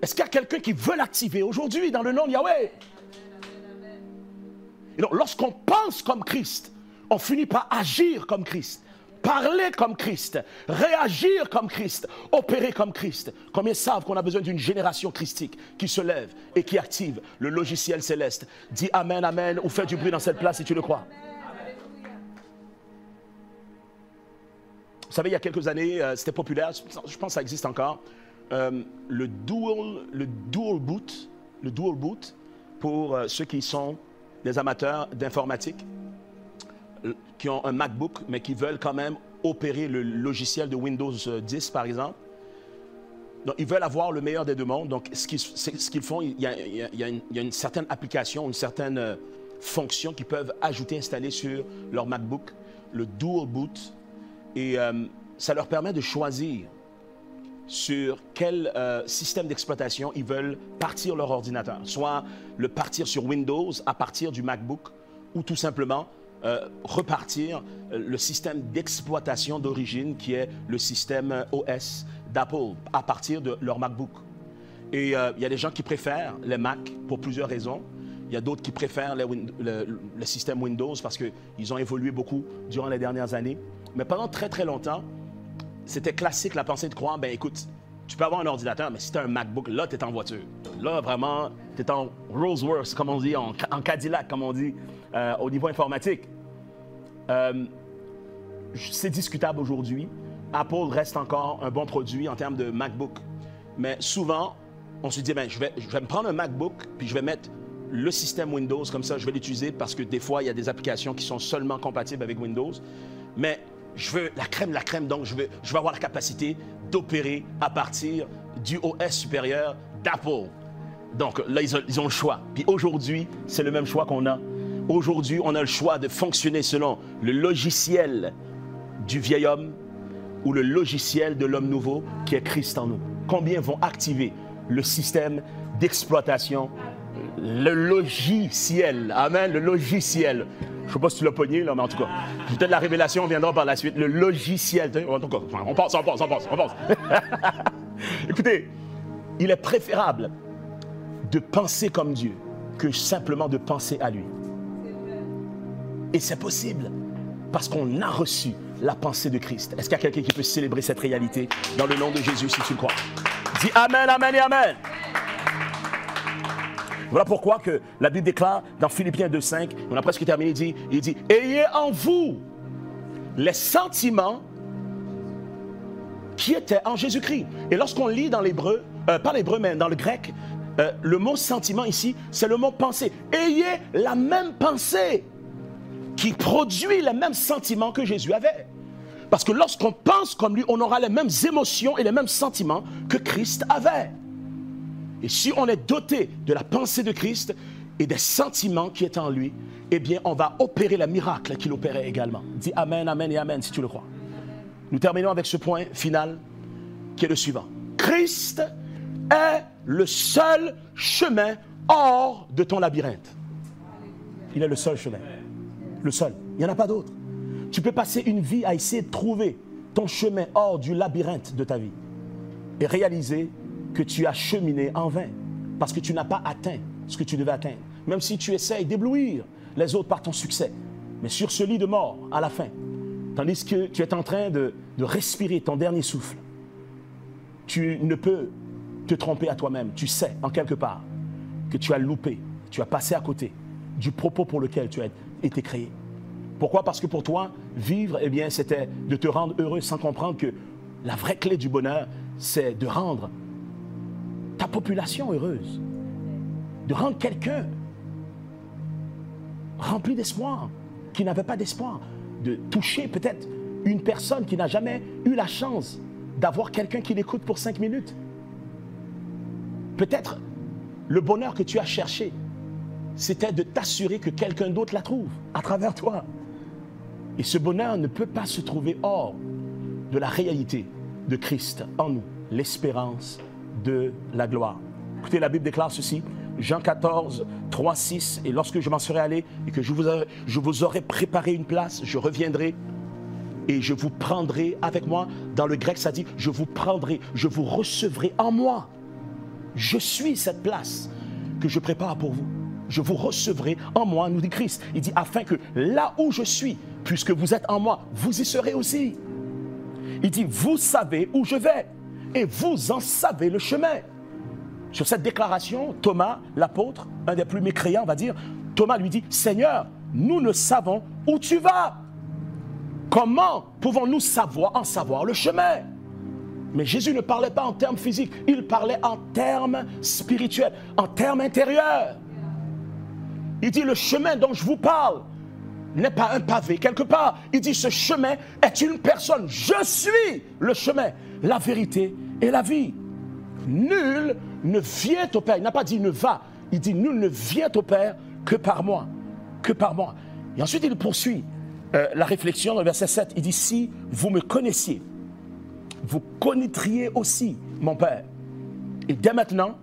Est-ce qu'il y a quelqu'un qui veut l'activer aujourd'hui dans le nom de Yahweh? Et donc, lorsqu'on pense comme Christ, on finit par agir comme Christ, parler comme Christ, réagir comme Christ, opérer comme Christ. Combien savent qu'on a besoin d'une génération christique qui se lève et qui active le logiciel céleste? Dis Amen, Amen, ou fais du bruit dans cette place si tu le crois. Vous savez, il y a quelques années, c'était populaire, je pense que ça existe encore, le dual boot pour ceux qui sont des amateurs d'informatique, qui ont un MacBook, mais qui veulent quand même opérer le logiciel de Windows 10, par exemple. Donc, ils veulent avoir le meilleur des deux mondes. Donc, ce qu'ils font, il y a une certaine application, une certaine fonction qu'ils peuvent ajouter, installer sur leur MacBook, le dual boot. Et ça leur permet de choisir sur quel système d'exploitation ils veulent partir leur ordinateur. Soit le partir sur Windows à partir du MacBook, ou tout simplement repartir le système d'exploitation d'origine qui est le système OS d'Apple à partir de leur MacBook. Et il y a des gens qui préfèrent les Mac pour plusieurs raisons. Il y a d'autres qui préfèrent le système Windows parce qu'ils ont évolué beaucoup durant les dernières années. Mais pendant très très longtemps, c'était classique la pensée de croire, ben écoute, tu peux avoir un ordinateur, mais si tu as un MacBook, là, tu es en voiture. Là, vraiment, tu es en Rolls-Royce, comme on dit, en Cadillac, comme on dit, au niveau informatique. C'est discutable aujourd'hui. Apple reste encore un bon produit en termes de MacBook. Mais souvent, on se dit, ben, je vais me prendre un MacBook, puis je vais mettre le système Windows, comme ça, je vais l'utiliser parce que des fois, il y a des applications qui sont seulement compatibles avec Windows. Mais je veux la crème, donc je vais avoir la capacité d'opérer à partir du OS supérieur d'Apple. Donc là, ils ont le choix. Puis aujourd'hui, c'est le même choix qu'on a. Aujourd'hui, on a le choix de fonctionner selon le logiciel du vieil homme ou le logiciel de l'homme nouveau qui est Christ en nous. Combien vont activer le système d'exploitation, le logiciel, amen, le logiciel. Je ne sais pas si tu l'as pogné, là, mais en tout cas, peut-être la révélation viendra par la suite. Le logiciel. En tout cas, on passe. Écoutez, il est préférable de penser comme Dieu que simplement de penser à lui. Et c'est possible parce qu'on a reçu la pensée de Christ. Est-ce qu'il y a quelqu'un qui peut célébrer cette réalité dans le nom de Jésus, si tu le crois? Dis Amen, Amen et Amen. Voilà pourquoi que la Bible déclare dans Philippiens 2,5, on a presque terminé, il dit, ayez en vous les sentiments qui étaient en Jésus-Christ. Et lorsqu'on lit dans l'hébreu, pas l'hébreu, mais dans le grec, le mot sentiment ici, c'est le mot pensée. Ayez la même pensée qui produit les mêmes sentiments que Jésus avait. Parce que lorsqu'on pense comme lui, on aura les mêmes émotions et les mêmes sentiments que Christ avait. Et si on est doté de la pensée de Christ et des sentiments qui est en lui, eh bien, on va opérer le miracle qu'il opérait également. Dis Amen, Amen et Amen si tu le crois. Nous terminons avec ce point final qui est le suivant. Christ est le seul chemin hors de ton labyrinthe. Il est le seul chemin. Le seul. Il n'y en a pas d'autre. Tu peux passer une vie à essayer de trouver ton chemin hors du labyrinthe de ta vie et réaliser que tu as cheminé en vain parce que tu n'as pas atteint ce que tu devais atteindre. Même si tu essayes d'éblouir les autres par ton succès. Mais sur ce lit de mort, à la fin, tandis que tu es en train de respirer ton dernier souffle, tu ne peux te tromper à toi-même. Tu sais, en quelque part, que tu as loupé, tu as passé à côté du propos pour lequel tu as été créé. Pourquoi? Parce que pour toi, vivre, eh bien, c'était de te rendre heureux sans comprendre que la vraie clé du bonheur, c'est de rendre ta population heureuse, de rendre quelqu'un rempli d'espoir. qui n'avaient pas d'espoir, de toucher peut-être une personne qui n'a jamais eu la chance d'avoir quelqu'un qui l'écoute pour 5 minutes. Peut-être le bonheur que tu as cherché, c'était de t'assurer que quelqu'un d'autre la trouve à travers toi. Et ce bonheur ne peut pas se trouver hors de la réalité de Christ en nous, l'espérance de la gloire. Écoutez, la Bible déclare ceci, Jean 14, 3, 6, et lorsque je m'en serai allé et que je vous aurai préparé une place, je reviendrai et je vous prendrai avec moi. Dans le grec, ça dit, je vous prendrai, je vous recevrai en moi. Je suis cette place que je prépare pour vous. Je vous recevrai en moi, nous dit Christ. Il dit, afin que là où je suis, puisque vous êtes en moi, vous y serez aussi. Il dit, vous savez où je vais et vous en savez le chemin. Sur cette déclaration, Thomas, l'apôtre, un des plus mécréants, va dire, Thomas lui dit, Seigneur, nous ne savons où tu vas. Comment pouvons-nous en savoir le chemin? Mais Jésus ne parlait pas en termes physiques, il parlait en termes spirituels, en termes intérieurs. Il dit, le chemin dont je vous parle n'est pas un pavé quelque part. Il dit, ce chemin est une personne. Je suis le chemin, la vérité et la vie. Nul ne vient au Père. Il n'a pas dit ne va. Il dit, nul ne vient au Père que par moi. Que par moi. Et ensuite, il poursuit la réflexion dans le verset 7. Il dit, si vous me connaissiez, vous connaîtriez aussi mon Père. Et dès maintenant,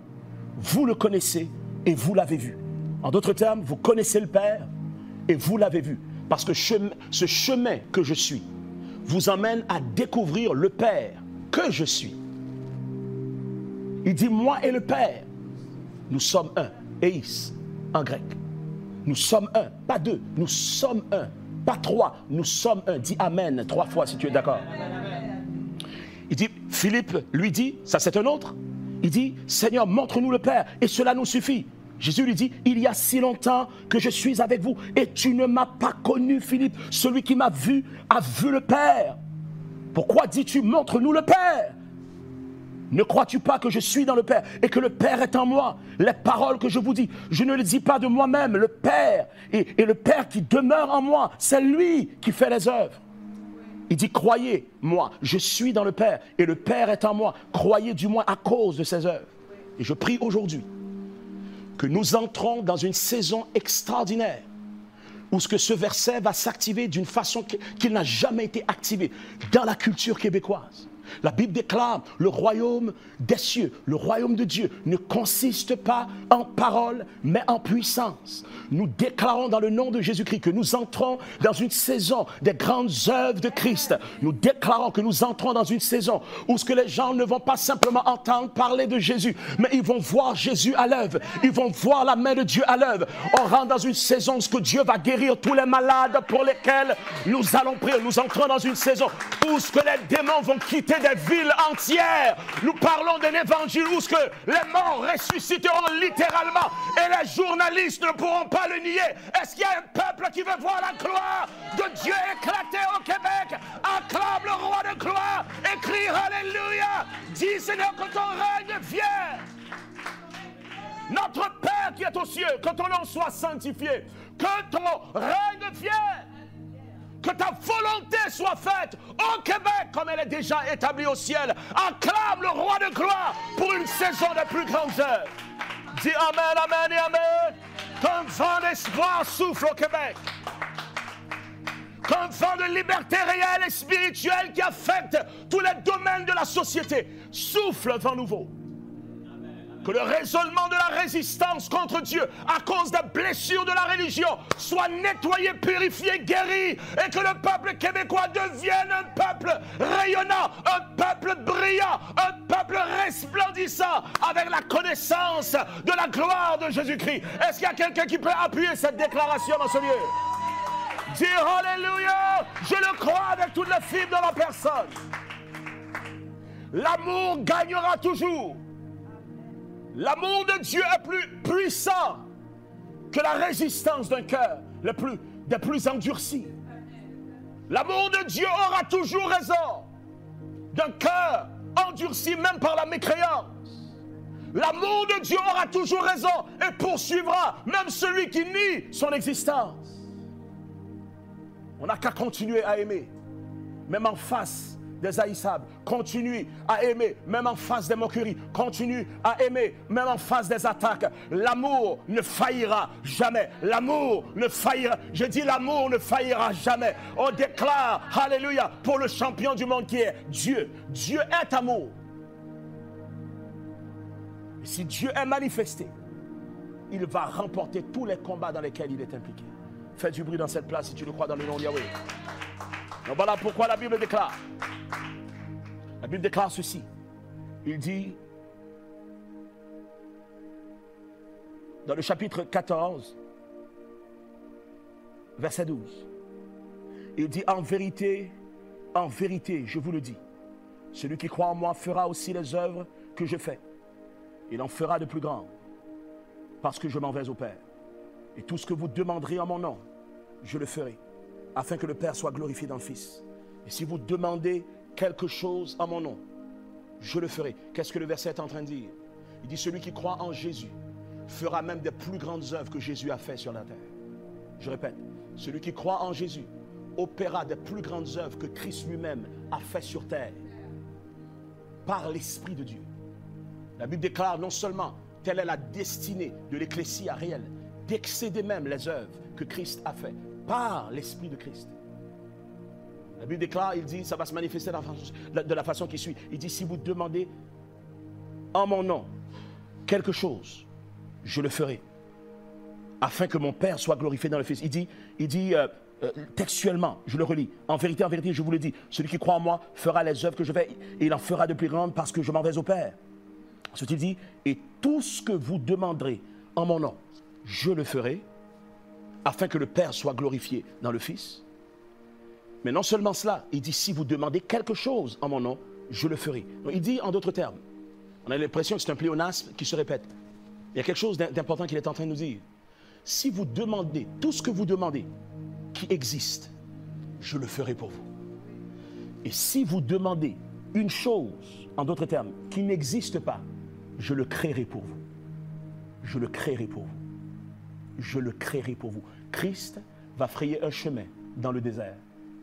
vous le connaissez et vous l'avez vu. En d'autres termes, vous connaissez le Père et vous l'avez vu. Parce que ce chemin que je suis vous emmène à découvrir le Père que je suis. Il dit, moi et le Père, nous sommes un. Eis, en grec. Nous sommes un, pas deux. Nous sommes un, pas trois. Nous sommes un. Dis Amen 3 fois si tu es d'accord. Il dit, Philippe lui dit, ça c'est un autre. Il dit, Seigneur, montre-nous le Père et cela nous suffit. Jésus lui dit, il y a si longtemps que je suis avec vous et tu ne m'as pas connu, Philippe. Celui qui m'a vu a vu le Père. Pourquoi dis-tu, montre-nous le Père? Ne crois-tu pas que je suis dans le Père et que le Père est en moi? Les paroles que je vous dis, je ne les dis pas de moi-même. Le Père et le Père qui demeure en moi, c'est lui qui fait les œuvres. Il dit, croyez-moi, je suis dans le Père et le Père est en moi. Croyez du moins à cause de ses œuvres. Et je prie aujourd'hui que nous entrons dans une saison extraordinaire où ce verset va s'activer d'une façon qu'il n'a jamais été activé dans la culture québécoise. La Bible déclare, le royaume des cieux, le royaume de Dieu ne consiste pas en parole, mais en puissance. Nous déclarons dans le nom de Jésus-Christ que nous entrons dans une saison des grandes œuvres de Christ. Nous déclarons que nous entrons dans une saison où ce que les gens ne vont pas simplement entendre parler de Jésus, mais ils vont voir Jésus à l'œuvre. Ils vont voir la main de Dieu à l'œuvre. On rentre dans une saison où ce que Dieu va guérir tous les malades pour lesquels nous allons prier. Nous entrons dans une saison où ce que les démons vont quitter des villes entières. Nous parlons d'un évangile où ce que les morts ressusciteront littéralement et les journalistes ne pourront pas le nier. Est-ce qu'il y a un peuple qui veut voir la gloire de Dieu éclater au Québec? Acclame le roi de gloire et crie Alléluia. Dis Seigneur que ton règne vienne. Notre Père qui est aux cieux, que ton nom soit sanctifié, que ton règne vienne. Que ta volonté soit faite au Québec comme elle est déjà établie au ciel. Acclame le roi de gloire pour une saison de plus grandes œuvres. Dis Amen, Amen et Amen. Qu'un vent d'espoir souffle au Québec. Qu'un vent de liberté réelle et spirituelle qui affecte tous les domaines de la société souffle un vent nouveau. Que le raisonnement de la résistance contre Dieu à cause des blessures de la religion soit nettoyé, purifié, guéri et que le peuple québécois devienne un peuple rayonnant, un peuple brillant, un peuple resplendissant avec la connaissance de la gloire de Jésus-Christ. Est-ce qu'il y a quelqu'un qui peut appuyer cette déclaration dans ce lieu? Dis Alléluia, je le crois avec toutes les fibres de la personne. L'amour gagnera toujours. L'amour de Dieu est plus puissant que la résistance d'un cœur des plus endurcis. L'amour de Dieu aura toujours raison d'un cœur endurci même par la mécréance. L'amour de Dieu aura toujours raison et poursuivra même celui qui nie son existence. On n'a qu'à continuer à aimer, même en face des haïssables. Continue à aimer, même en face des moqueries. Continue à aimer, même en face des attaques. L'amour ne faillira jamais. L'amour ne faillira. Je dis l'amour ne faillira jamais. On déclare, alléluia, pour le champion du monde qui est Dieu. Dieu est amour. Et si Dieu est manifesté, il va remporter tous les combats dans lesquels il est impliqué. Fais du bruit dans cette place si tu le crois dans le nom de Yahweh. Donc voilà pourquoi la Bible déclare. La Bible déclare ceci. Il dit, dans le chapitre 14, verset 12, il dit, en vérité, je vous le dis, celui qui croit en moi fera aussi les œuvres que je fais. Il en fera de plus grandes, parce que je m'en vais au Père. Et tout ce que vous demanderez en mon nom, je le ferai, afin que le Père soit glorifié dans le Fils. Et si vous demandez quelque chose en mon nom, je le ferai. Qu'est-ce que le verset est en train de dire? Il dit, celui qui croit en Jésus fera même des plus grandes œuvres que Jésus a fait sur la terre. Je répète, celui qui croit en Jésus opérera des plus grandes œuvres que Christ lui-même a fait sur terre, par l'Esprit de Dieu. La Bible déclare non seulement telle est la destinée de l'ecclésia réelle, d'excéder même les œuvres que Christ a fait par l'Esprit de Christ. La Bible déclare, il dit, ça va se manifester de la façon qui suit. Il dit, si vous demandez en mon nom quelque chose, je le ferai, afin que mon Père soit glorifié dans le Fils. Il dit textuellement, je le relis, en vérité, je vous le dis, celui qui croit en moi fera les œuvres que je fais, et il en fera de plus grandes parce que je m'en vais au Père. Ensuite, il dit, et tout ce que vous demanderez en mon nom, je le ferai, afin que le Père soit glorifié dans le Fils. Mais non seulement cela, il dit, si vous demandez quelque chose en mon nom, je le ferai. Donc, il dit en d'autres termes, on a l'impression que c'est un pléonasme qui se répète. Il y a quelque chose d'important qu'il est en train de nous dire. Si vous demandez tout ce que vous demandez qui existe, je le ferai pour vous. Et si vous demandez une chose, en d'autres termes, qui n'existe pas, je le créerai pour vous. Je le créerai pour vous. Je le créerai pour vous. Christ va frayer un chemin dans le désert.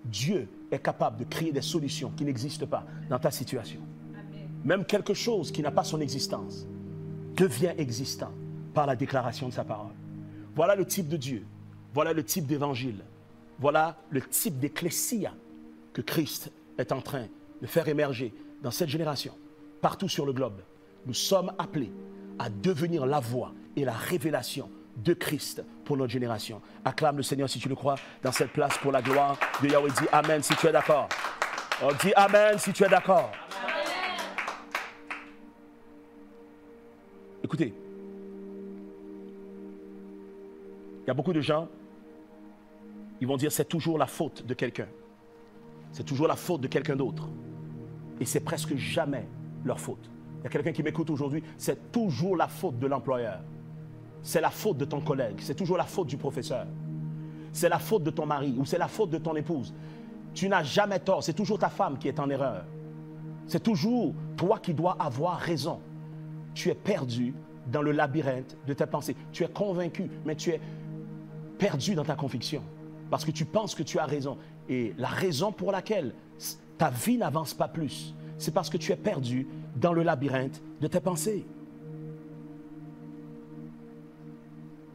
Dieu est capable de créer des solutions qui n'existent pas dans ta situation. Amen. Même quelque chose qui n'a pas son existence devient existant par la déclaration de sa parole. Voilà le type de Dieu. Voilà le type d'évangile. Voilà le type d'ecclésia que Christ est en train de faire émerger dans cette génération, partout sur le globe. Nous sommes appelés à devenir la voix et la révélation de Christ pour notre génération. Acclame le Seigneur si tu le crois dans cette place pour la gloire de Yahweh. Dis Amen si tu es d'accord. On dit Amen si tu es d'accord. Écoutez, il y a beaucoup de gens, ils vont dire c'est toujours la faute de quelqu'un. C'est toujours la faute de quelqu'un d'autre. Et c'est presque jamais leur faute. Il y a quelqu'un qui m'écoute aujourd'hui, c'est toujours la faute de l'employeur. C'est la faute de ton collègue, c'est toujours la faute du professeur. C'est la faute de ton mari ou c'est la faute de ton épouse. Tu n'as jamais tort, c'est toujours ta femme qui est en erreur. C'est toujours toi qui dois avoir raison. Tu es perdu dans le labyrinthe de tes pensées. Tu es convaincu, mais tu es perdu dans ta conviction. Parce que tu penses que tu as raison. Et la raison pour laquelle ta vie n'avance pas plus, c'est parce que tu es perdu dans le labyrinthe de tes pensées.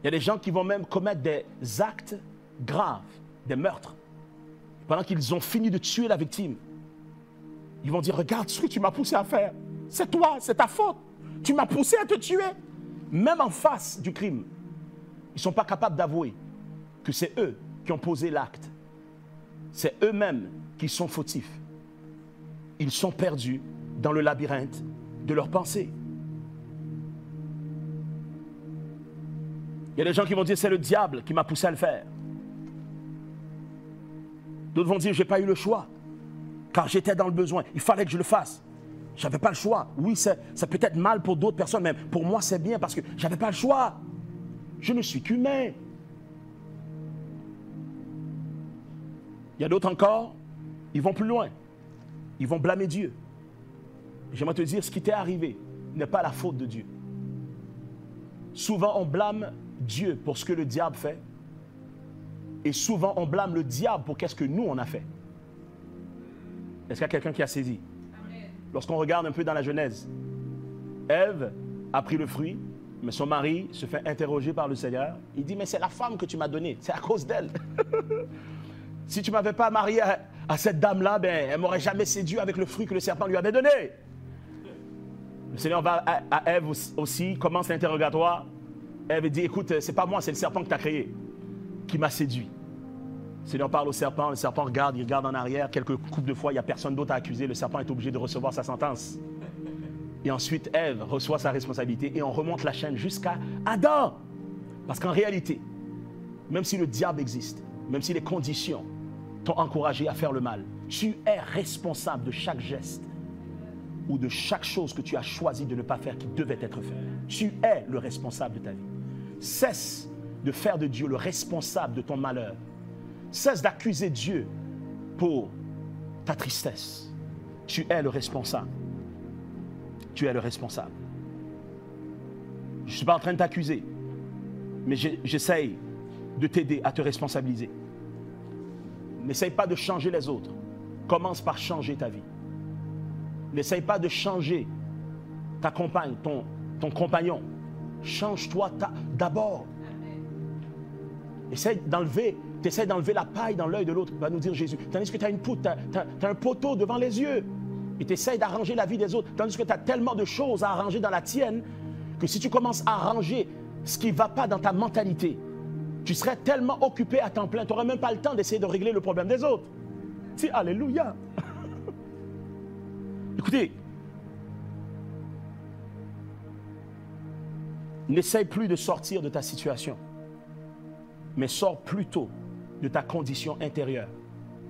Il y a des gens qui vont même commettre des actes graves, des meurtres. Pendant qu'ils ont fini de tuer la victime, ils vont dire, regarde ce que tu m'as poussé à faire. C'est toi, c'est ta faute. Tu m'as poussé à te tuer. Même en face du crime, ils ne sont pas capables d'avouer que c'est eux qui ont posé l'acte. C'est eux-mêmes qui sont fautifs. Ils sont perdus dans le labyrinthe de leurs pensées. Il y a des gens qui vont dire c'est le diable qui m'a poussé à le faire. D'autres vont dire je n'ai pas eu le choix car j'étais dans le besoin. Il fallait que je le fasse. Je n'avais pas le choix. Oui, ça peut être mal pour d'autres personnes, mais pour moi c'est bien parce que je n'avais pas le choix. Je ne suis qu'humain. Il y a d'autres encore, ils vont plus loin. Ils vont blâmer Dieu. J'aimerais te dire, ce qui t'est arrivé n'est pas la faute de Dieu. Souvent, on blâme Dieu pour ce que le diable fait. Et souvent, on blâme le diable pour qu'est-ce que nous, on a fait. Est-ce qu'il y a quelqu'un qui a saisi? Lorsqu'on regarde un peu dans la Genèse, Ève a pris le fruit, mais son mari se fait interroger par le Seigneur. Il dit, mais c'est la femme que tu m'as donnée, c'est à cause d'elle. Si tu ne m'avais pas marié à cette dame-là, ben, elle ne m'aurait jamais séduit avec le fruit que le serpent lui avait donné. Le Seigneur va à Ève aussi, commence l'interrogatoire. Ève dit, écoute, c'est pas moi, c'est le serpent que tu as créé, qui m'a séduit. Le Seigneur parle au serpent regarde, il regarde en arrière, quelques couples de fois, il n'y a personne d'autre à accuser, le serpent est obligé de recevoir sa sentence. Et ensuite, Ève reçoit sa responsabilité et on remonte la chaîne jusqu'à Adam. Parce qu'en réalité, même si le diable existe, même si les conditions t'ont encouragé à faire le mal, tu es responsable de chaque geste ou de chaque chose que tu as choisi de ne pas faire qui devait être fait. Tu es le responsable de ta vie. Cesse de faire de Dieu le responsable de ton malheur. Cesse d'accuser Dieu pour ta tristesse. Tu es le responsable. Tu es le responsable. Je ne suis pas en train de t'accuser, mais j'essaye de t'aider à te responsabiliser. N'essaye pas de changer les autres. Commence par changer ta vie. N'essaye pas de changer ta compagne, ton compagnon. Change-toi d'abord. T'essaies d'enlever la paille dans l'œil de l'autre, va nous dire Jésus. Tandis que tu as une poutre, tu as un poteau devant les yeux. Et tu essaies d'arranger la vie des autres. Tandis que tu as tellement de choses à arranger dans la tienne, que si tu commences à arranger ce qui ne va pas dans ta mentalité, tu serais tellement occupé à temps plein, tu n'aurais même pas le temps d'essayer de régler le problème des autres. Dis alléluia. Écoutez, n'essaye plus de sortir de ta situation, mais sors plutôt de ta condition intérieure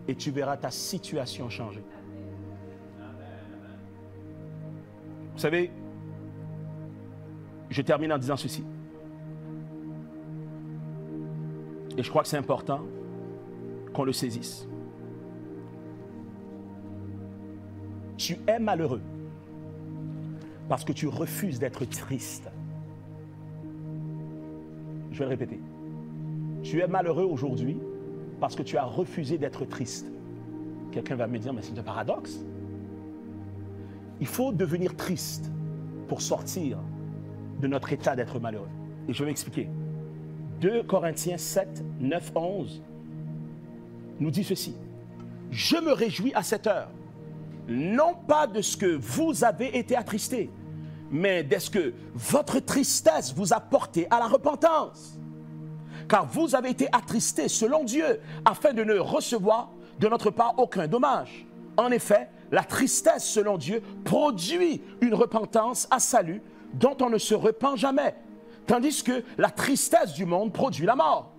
et tu verras ta situation changer. Vous savez, je termine en disant ceci. Et je crois que c'est important qu'on le saisisse. Tu es malheureux parce que tu refuses d'être triste. Je vais le répéter. Tu es malheureux aujourd'hui parce que tu as refusé d'être triste. Quelqu'un va me dire, mais c'est un paradoxe. Il faut devenir triste pour sortir de notre état d'être malheureux. Et je vais m'expliquer. 2 Corinthiens 7, 9, 11 nous dit ceci. Je me réjouis à cette heure, non pas de ce que vous avez été attristés, mais de ce que votre tristesse vous a porté à la repentance. Car vous avez été attristés selon Dieu, afin de ne recevoir de notre part aucun dommage. En effet, la tristesse selon Dieu produit une repentance à salut dont on ne se repent jamais, tandis que la tristesse du monde produit la mort.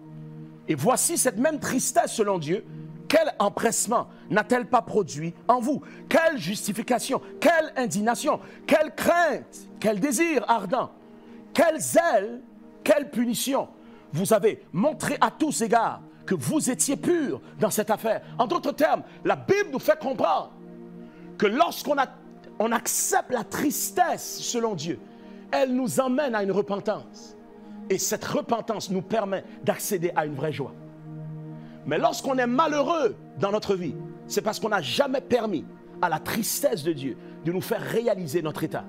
Et voici cette même tristesse selon Dieu, quel empressement n'a-t-elle pas produit en vous? Quelle justification, quelle indignation, quelle crainte, quel désir ardent, quel zèle, quelle punition. Vous avez montré à tous égards que vous étiez purs dans cette affaire. En d'autres termes, la Bible nous fait comprendre que lorsqu'on accepte la tristesse selon Dieu, elle nous emmène à une repentance. Et cette repentance nous permet d'accéder à une vraie joie. Mais lorsqu'on est malheureux dans notre vie, c'est parce qu'on n'a jamais permis à la tristesse de Dieu de nous faire réaliser notre état.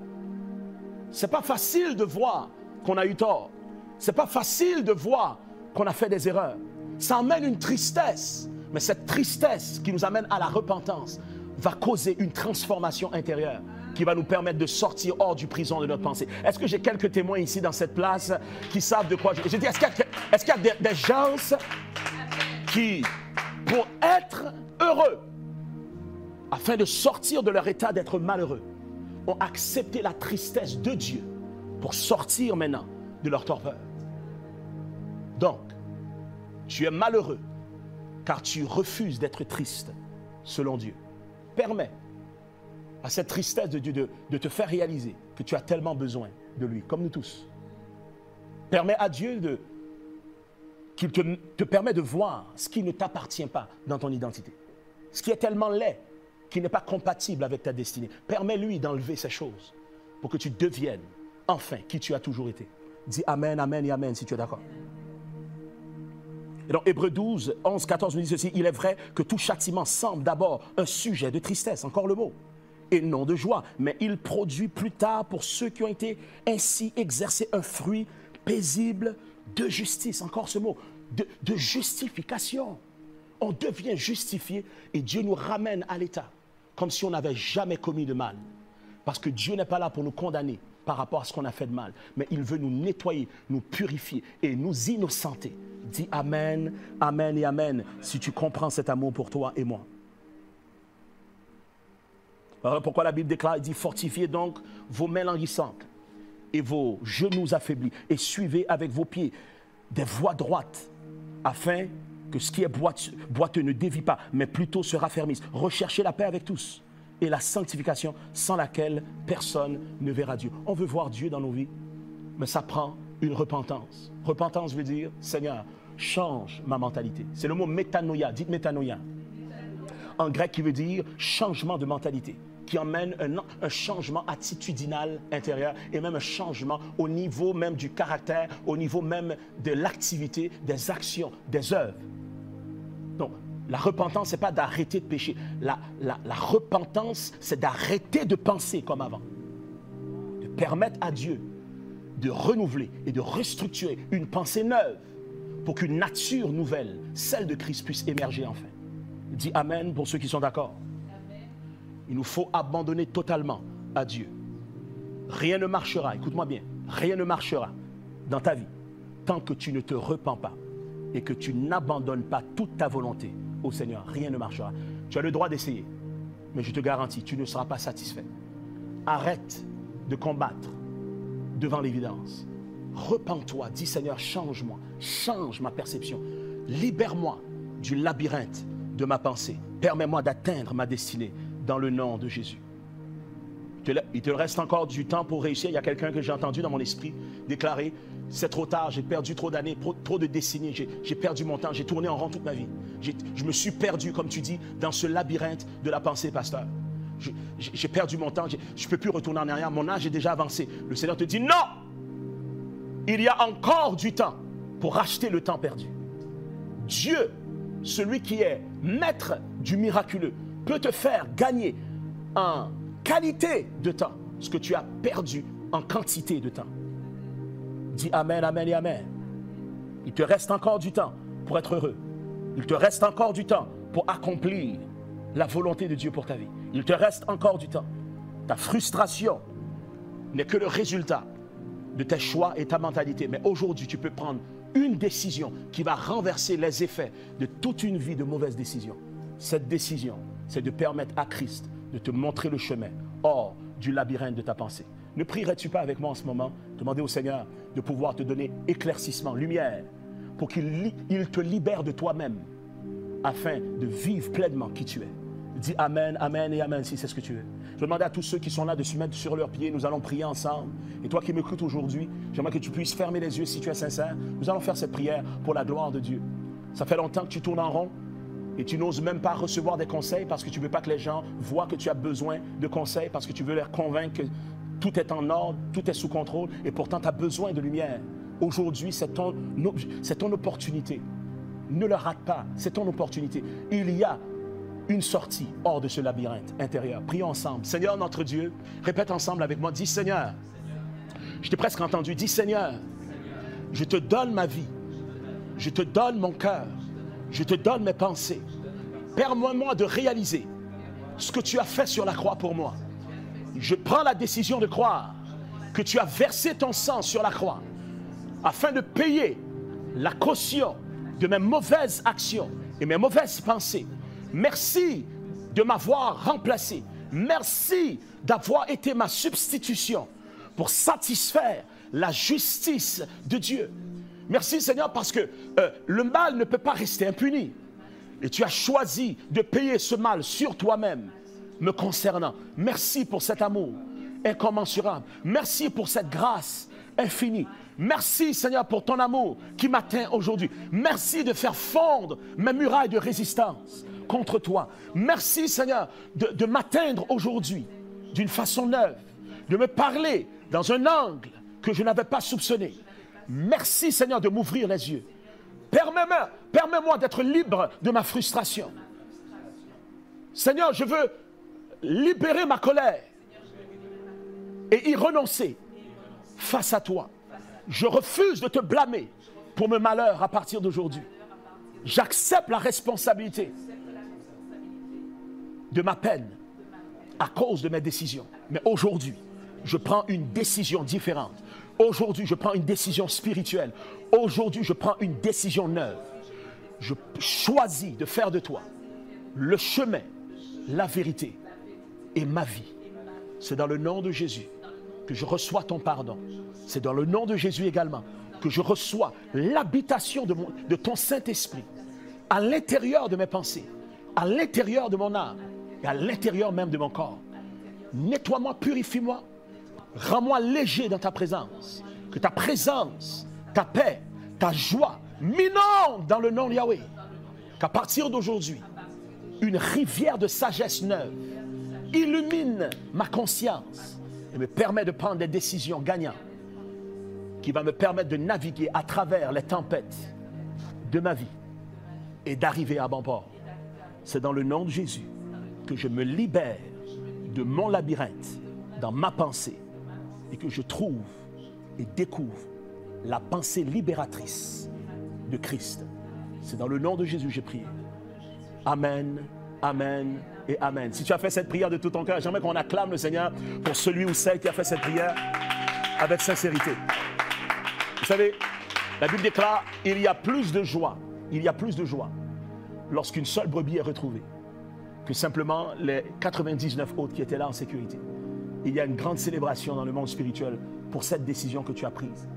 Ce n'est pas facile de voir qu'on a eu tort. Ce n'est pas facile de voir qu'on a fait des erreurs. Ça emmène une tristesse. Mais cette tristesse qui nous amène à la repentance va causer une transformation intérieure qui va nous permettre de sortir hors du prison de notre pensée. Est-ce que j'ai quelques témoins ici dans cette place qui savent de quoi je dis? Est-ce qu'il y a des gens qui, pour être heureux, afin de sortir de leur état d'être malheureux, ont accepté la tristesse de Dieu pour sortir maintenant de leur torpeur? Donc, tu es malheureux car tu refuses d'être triste selon Dieu. Permets à cette tristesse de Dieu de te faire réaliser que tu as tellement besoin de lui, comme nous tous. Permets à Dieu qu'il te permet de voir ce qui ne t'appartient pas dans ton identité. Ce qui est tellement laid, qui n'est pas compatible avec ta destinée. Permets-lui d'enlever ces choses pour que tu deviennes enfin qui tu as toujours été. Dis Amen, Amen et Amen si tu es d'accord. Et dans Hébreux 12, 11, 14, nous dit ceci, il est vrai que tout châtiment semble d'abord un sujet de tristesse, encore le mot, et non de joie, mais il produit plus tard pour ceux qui ont été ainsi exercés un fruit paisible de justice, encore ce mot, de justification. On devient justifié et Dieu nous ramène à l'état, comme si on n'avait jamais commis de mal. Parce que Dieu n'est pas là pour nous condamner par rapport à ce qu'on a fait de mal, mais il veut nous nettoyer, nous purifier et nous innocenter. Dis Amen, Amen et Amen, si tu comprends cet amour pour toi et moi. Voilà pourquoi la Bible déclare, il dit, fortifiez donc vos mains languissantes et vos genoux affaiblis et suivez avec vos pieds des voies droites, afin que ce qui est boiteux ne dévie pas, mais plutôt se raffermisse. Recherchez la paix avec tous et la sanctification sans laquelle personne ne verra Dieu. On veut voir Dieu dans nos vies, mais ça prend une repentance. Repentance veut dire, Seigneur, change ma mentalité. C'est le mot métanoïa, dites métanoïa. En grec qui veut dire changement de mentalité, qui emmène un changement attitudinal intérieur et même un changement au niveau même du caractère, au niveau même de l'activité, des actions, des œuvres. Donc, la repentance, ce n'est pas d'arrêter de pécher. La repentance, c'est d'arrêter de penser comme avant. De permettre à Dieu de renouveler et de restructurer une pensée neuve pour qu'une nature nouvelle, celle de Christ, puisse émerger enfin. Dis Amen pour ceux qui sont d'accord. Il nous faut abandonner totalement à Dieu. Rien ne marchera, écoute-moi bien, rien ne marchera dans ta vie tant que tu ne te repens pas et que tu n'abandonnes pas toute ta volonté au Seigneur. Rien ne marchera. Tu as le droit d'essayer, mais je te garantis, tu ne seras pas satisfait. Arrête de combattre devant l'évidence. Repens-toi, dis Seigneur, change-moi, change ma perception. Libère-moi du labyrinthe de ma pensée. Permets-moi d'atteindre ma destinée dans le nom de Jésus. Il te reste encore du temps pour réussir. Il y a quelqu'un que j'ai entendu dans mon esprit déclarer, c'est trop tard, j'ai perdu trop d'années, trop de décennies, j'ai perdu mon temps, j'ai tourné en rond toute ma vie. Je me suis perdu, comme tu dis, dans ce labyrinthe de la pensée, pasteur. J'ai perdu mon temps, je ne peux plus retourner en arrière, mon âge est déjà avancé. Le Seigneur te dit, non! Il y a encore du temps pour racheter le temps perdu. Dieu, celui qui est maître du miraculeux, peut te faire gagner en qualité de temps ce que tu as perdu en quantité de temps. Dis Amen, Amen et Amen. Il te reste encore du temps pour être heureux. Il te reste encore du temps pour accomplir la volonté de Dieu pour ta vie. Il te reste encore du temps. Ta frustration n'est que le résultat de tes choix et ta mentalité. Mais aujourd'hui, tu peux prendre une décision qui va renverser les effets de toute une vie de mauvaises décisions. Cette décision, c'est de permettre à Christ de te montrer le chemin hors du labyrinthe de ta pensée. Ne prierais-tu pas avec moi en ce moment, demander au Seigneur de pouvoir te donner éclaircissement, lumière, pour qu'il te libère de toi-même, afin de vivre pleinement qui tu es. Dis Amen, Amen et Amen si c'est ce que tu veux. Je vais demander à tous ceux qui sont là de se mettre sur leurs pieds. Nous allons prier ensemble. Et toi qui m'écoutes aujourd'hui, j'aimerais que tu puisses fermer les yeux si tu es sincère. Nous allons faire cette prière pour la gloire de Dieu. Ça fait longtemps que tu tournes en rond et tu n'oses même pas recevoir des conseils parce que tu ne veux pas que les gens voient que tu as besoin de conseils, parce que tu veux les convaincre que tout est en ordre, tout est sous contrôle et pourtant tu as besoin de lumière. Aujourd'hui, c'est ton opportunité. Ne le rate pas, c'est ton opportunité. Il y a une sortie hors de ce labyrinthe intérieur. Prions ensemble. Seigneur notre Dieu, répète ensemble avec moi. Dis Seigneur, je t'ai presque entendu. Dis Seigneur, je te donne ma vie. Je te donne mon cœur. Je te donne mes pensées. Permets-moi de réaliser ce que tu as fait sur la croix pour moi. Je prends la décision de croire que tu as versé ton sang sur la croix afin de payer la caution de mes mauvaises actions et mes mauvaises pensées. Merci de m'avoir remplacé. Merci d'avoir été ma substitution pour satisfaire la justice de Dieu. Merci Seigneur parce que le mal ne peut pas rester impuni. Et tu as choisi de payer ce mal sur toi-même me concernant. Merci pour cet amour incommensurable. Merci pour cette grâce infinie. Merci Seigneur pour ton amour qui m'atteint aujourd'hui. Merci de faire fondre mes murailles de résistance contre toi. Merci Seigneur de m'atteindre aujourd'hui d'une façon neuve, de me parler dans un angle que je n'avais pas soupçonné. Merci Seigneur de m'ouvrir les yeux. Permets-moi d'être libre de ma frustration. Seigneur, je veux libérer ma colère et y renoncer face à toi. Je refuse de te blâmer pour mes malheurs à partir d'aujourd'hui. J'accepte la responsabilité de ma peine à cause de mes décisions. Mais aujourd'hui, je prends une décision différente. Aujourd'hui, je prends une décision spirituelle. Aujourd'hui, je prends une décision neuve. Je choisis de faire de toi le chemin, la vérité et ma vie. C'est dans le nom de Jésus que je reçois ton pardon. C'est dans le nom de Jésus également que je reçois l'habitation de ton Saint-Esprit à l'intérieur de mes pensées, à l'intérieur de mon âme et à l'intérieur même de mon corps. Nettoie-moi, purifie-moi, rends-moi léger dans ta présence. Que ta présence, ta paix, ta joie m'inonde dans le nom de Yahweh. Qu'à partir d'aujourd'hui, une rivière de sagesse neuve illumine ma conscience et me permet de prendre des décisions gagnantes qui va me permettre de naviguer à travers les tempêtes de ma vie et d'arriver à bon port. C'est dans le nom de Jésus que je me libère de mon labyrinthe dans ma pensée et que je trouve et découvre la pensée libératrice de Christ. C'est dans le nom de Jésus que j'ai prié. Amen, amen et amen. Si tu as fait cette prière de tout ton cœur, j'aimerais qu'on acclame le Seigneur pour celui ou celle qui a fait cette prière avec sincérité. Vous savez, la Bible déclare, il y a plus de joie lorsqu'une seule brebis est retrouvée que simplement les 99 autres qui étaient là en sécurité. Il y a une grande célébration dans le monde spirituel pour cette décision que tu as prise.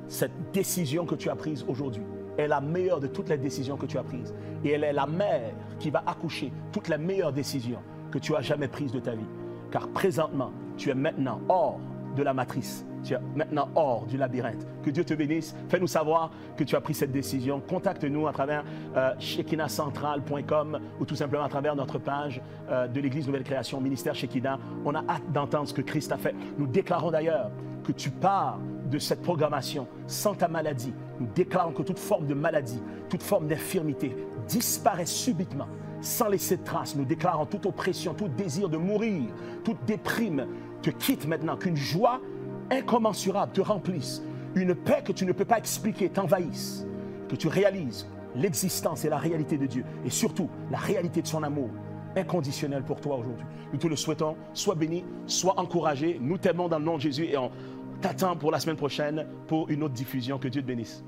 Cette décision que tu as prise aujourd'hui est la meilleure de toutes les décisions que tu as prises. Et elle est la mère qui va accoucher toutes les meilleures décisions que tu as jamais prises de ta vie. Car présentement, tu es maintenant hors de la matrice. Tu es maintenant hors du labyrinthe. Que Dieu te bénisse. Fais-nous savoir que tu as pris cette décision. Contacte-nous à travers shekinahcentral.com ou tout simplement à travers notre page de l'Église Nouvelle Création, Ministère Shekinah. On a hâte d'entendre ce que Christ a fait. Nous déclarons d'ailleurs que tu pars de cette programmation sans ta maladie. Nous déclarons que toute forme de maladie, toute forme d'infirmité disparaît subitement, sans laisser de traces. Nous déclarons toute oppression, tout désir de mourir, toute déprime te quitte maintenant, qu'une joie incommensurable te remplisse, une paix que tu ne peux pas expliquer t'envahisse, que tu réalises l'existence et la réalité de Dieu et surtout la réalité de son amour inconditionnel pour toi aujourd'hui. Nous te le souhaitons. Sois béni, sois encouragé. Nous t'aimons dans le nom de Jésus et on t'attend pour la semaine prochaine pour une autre diffusion. Que Dieu te bénisse.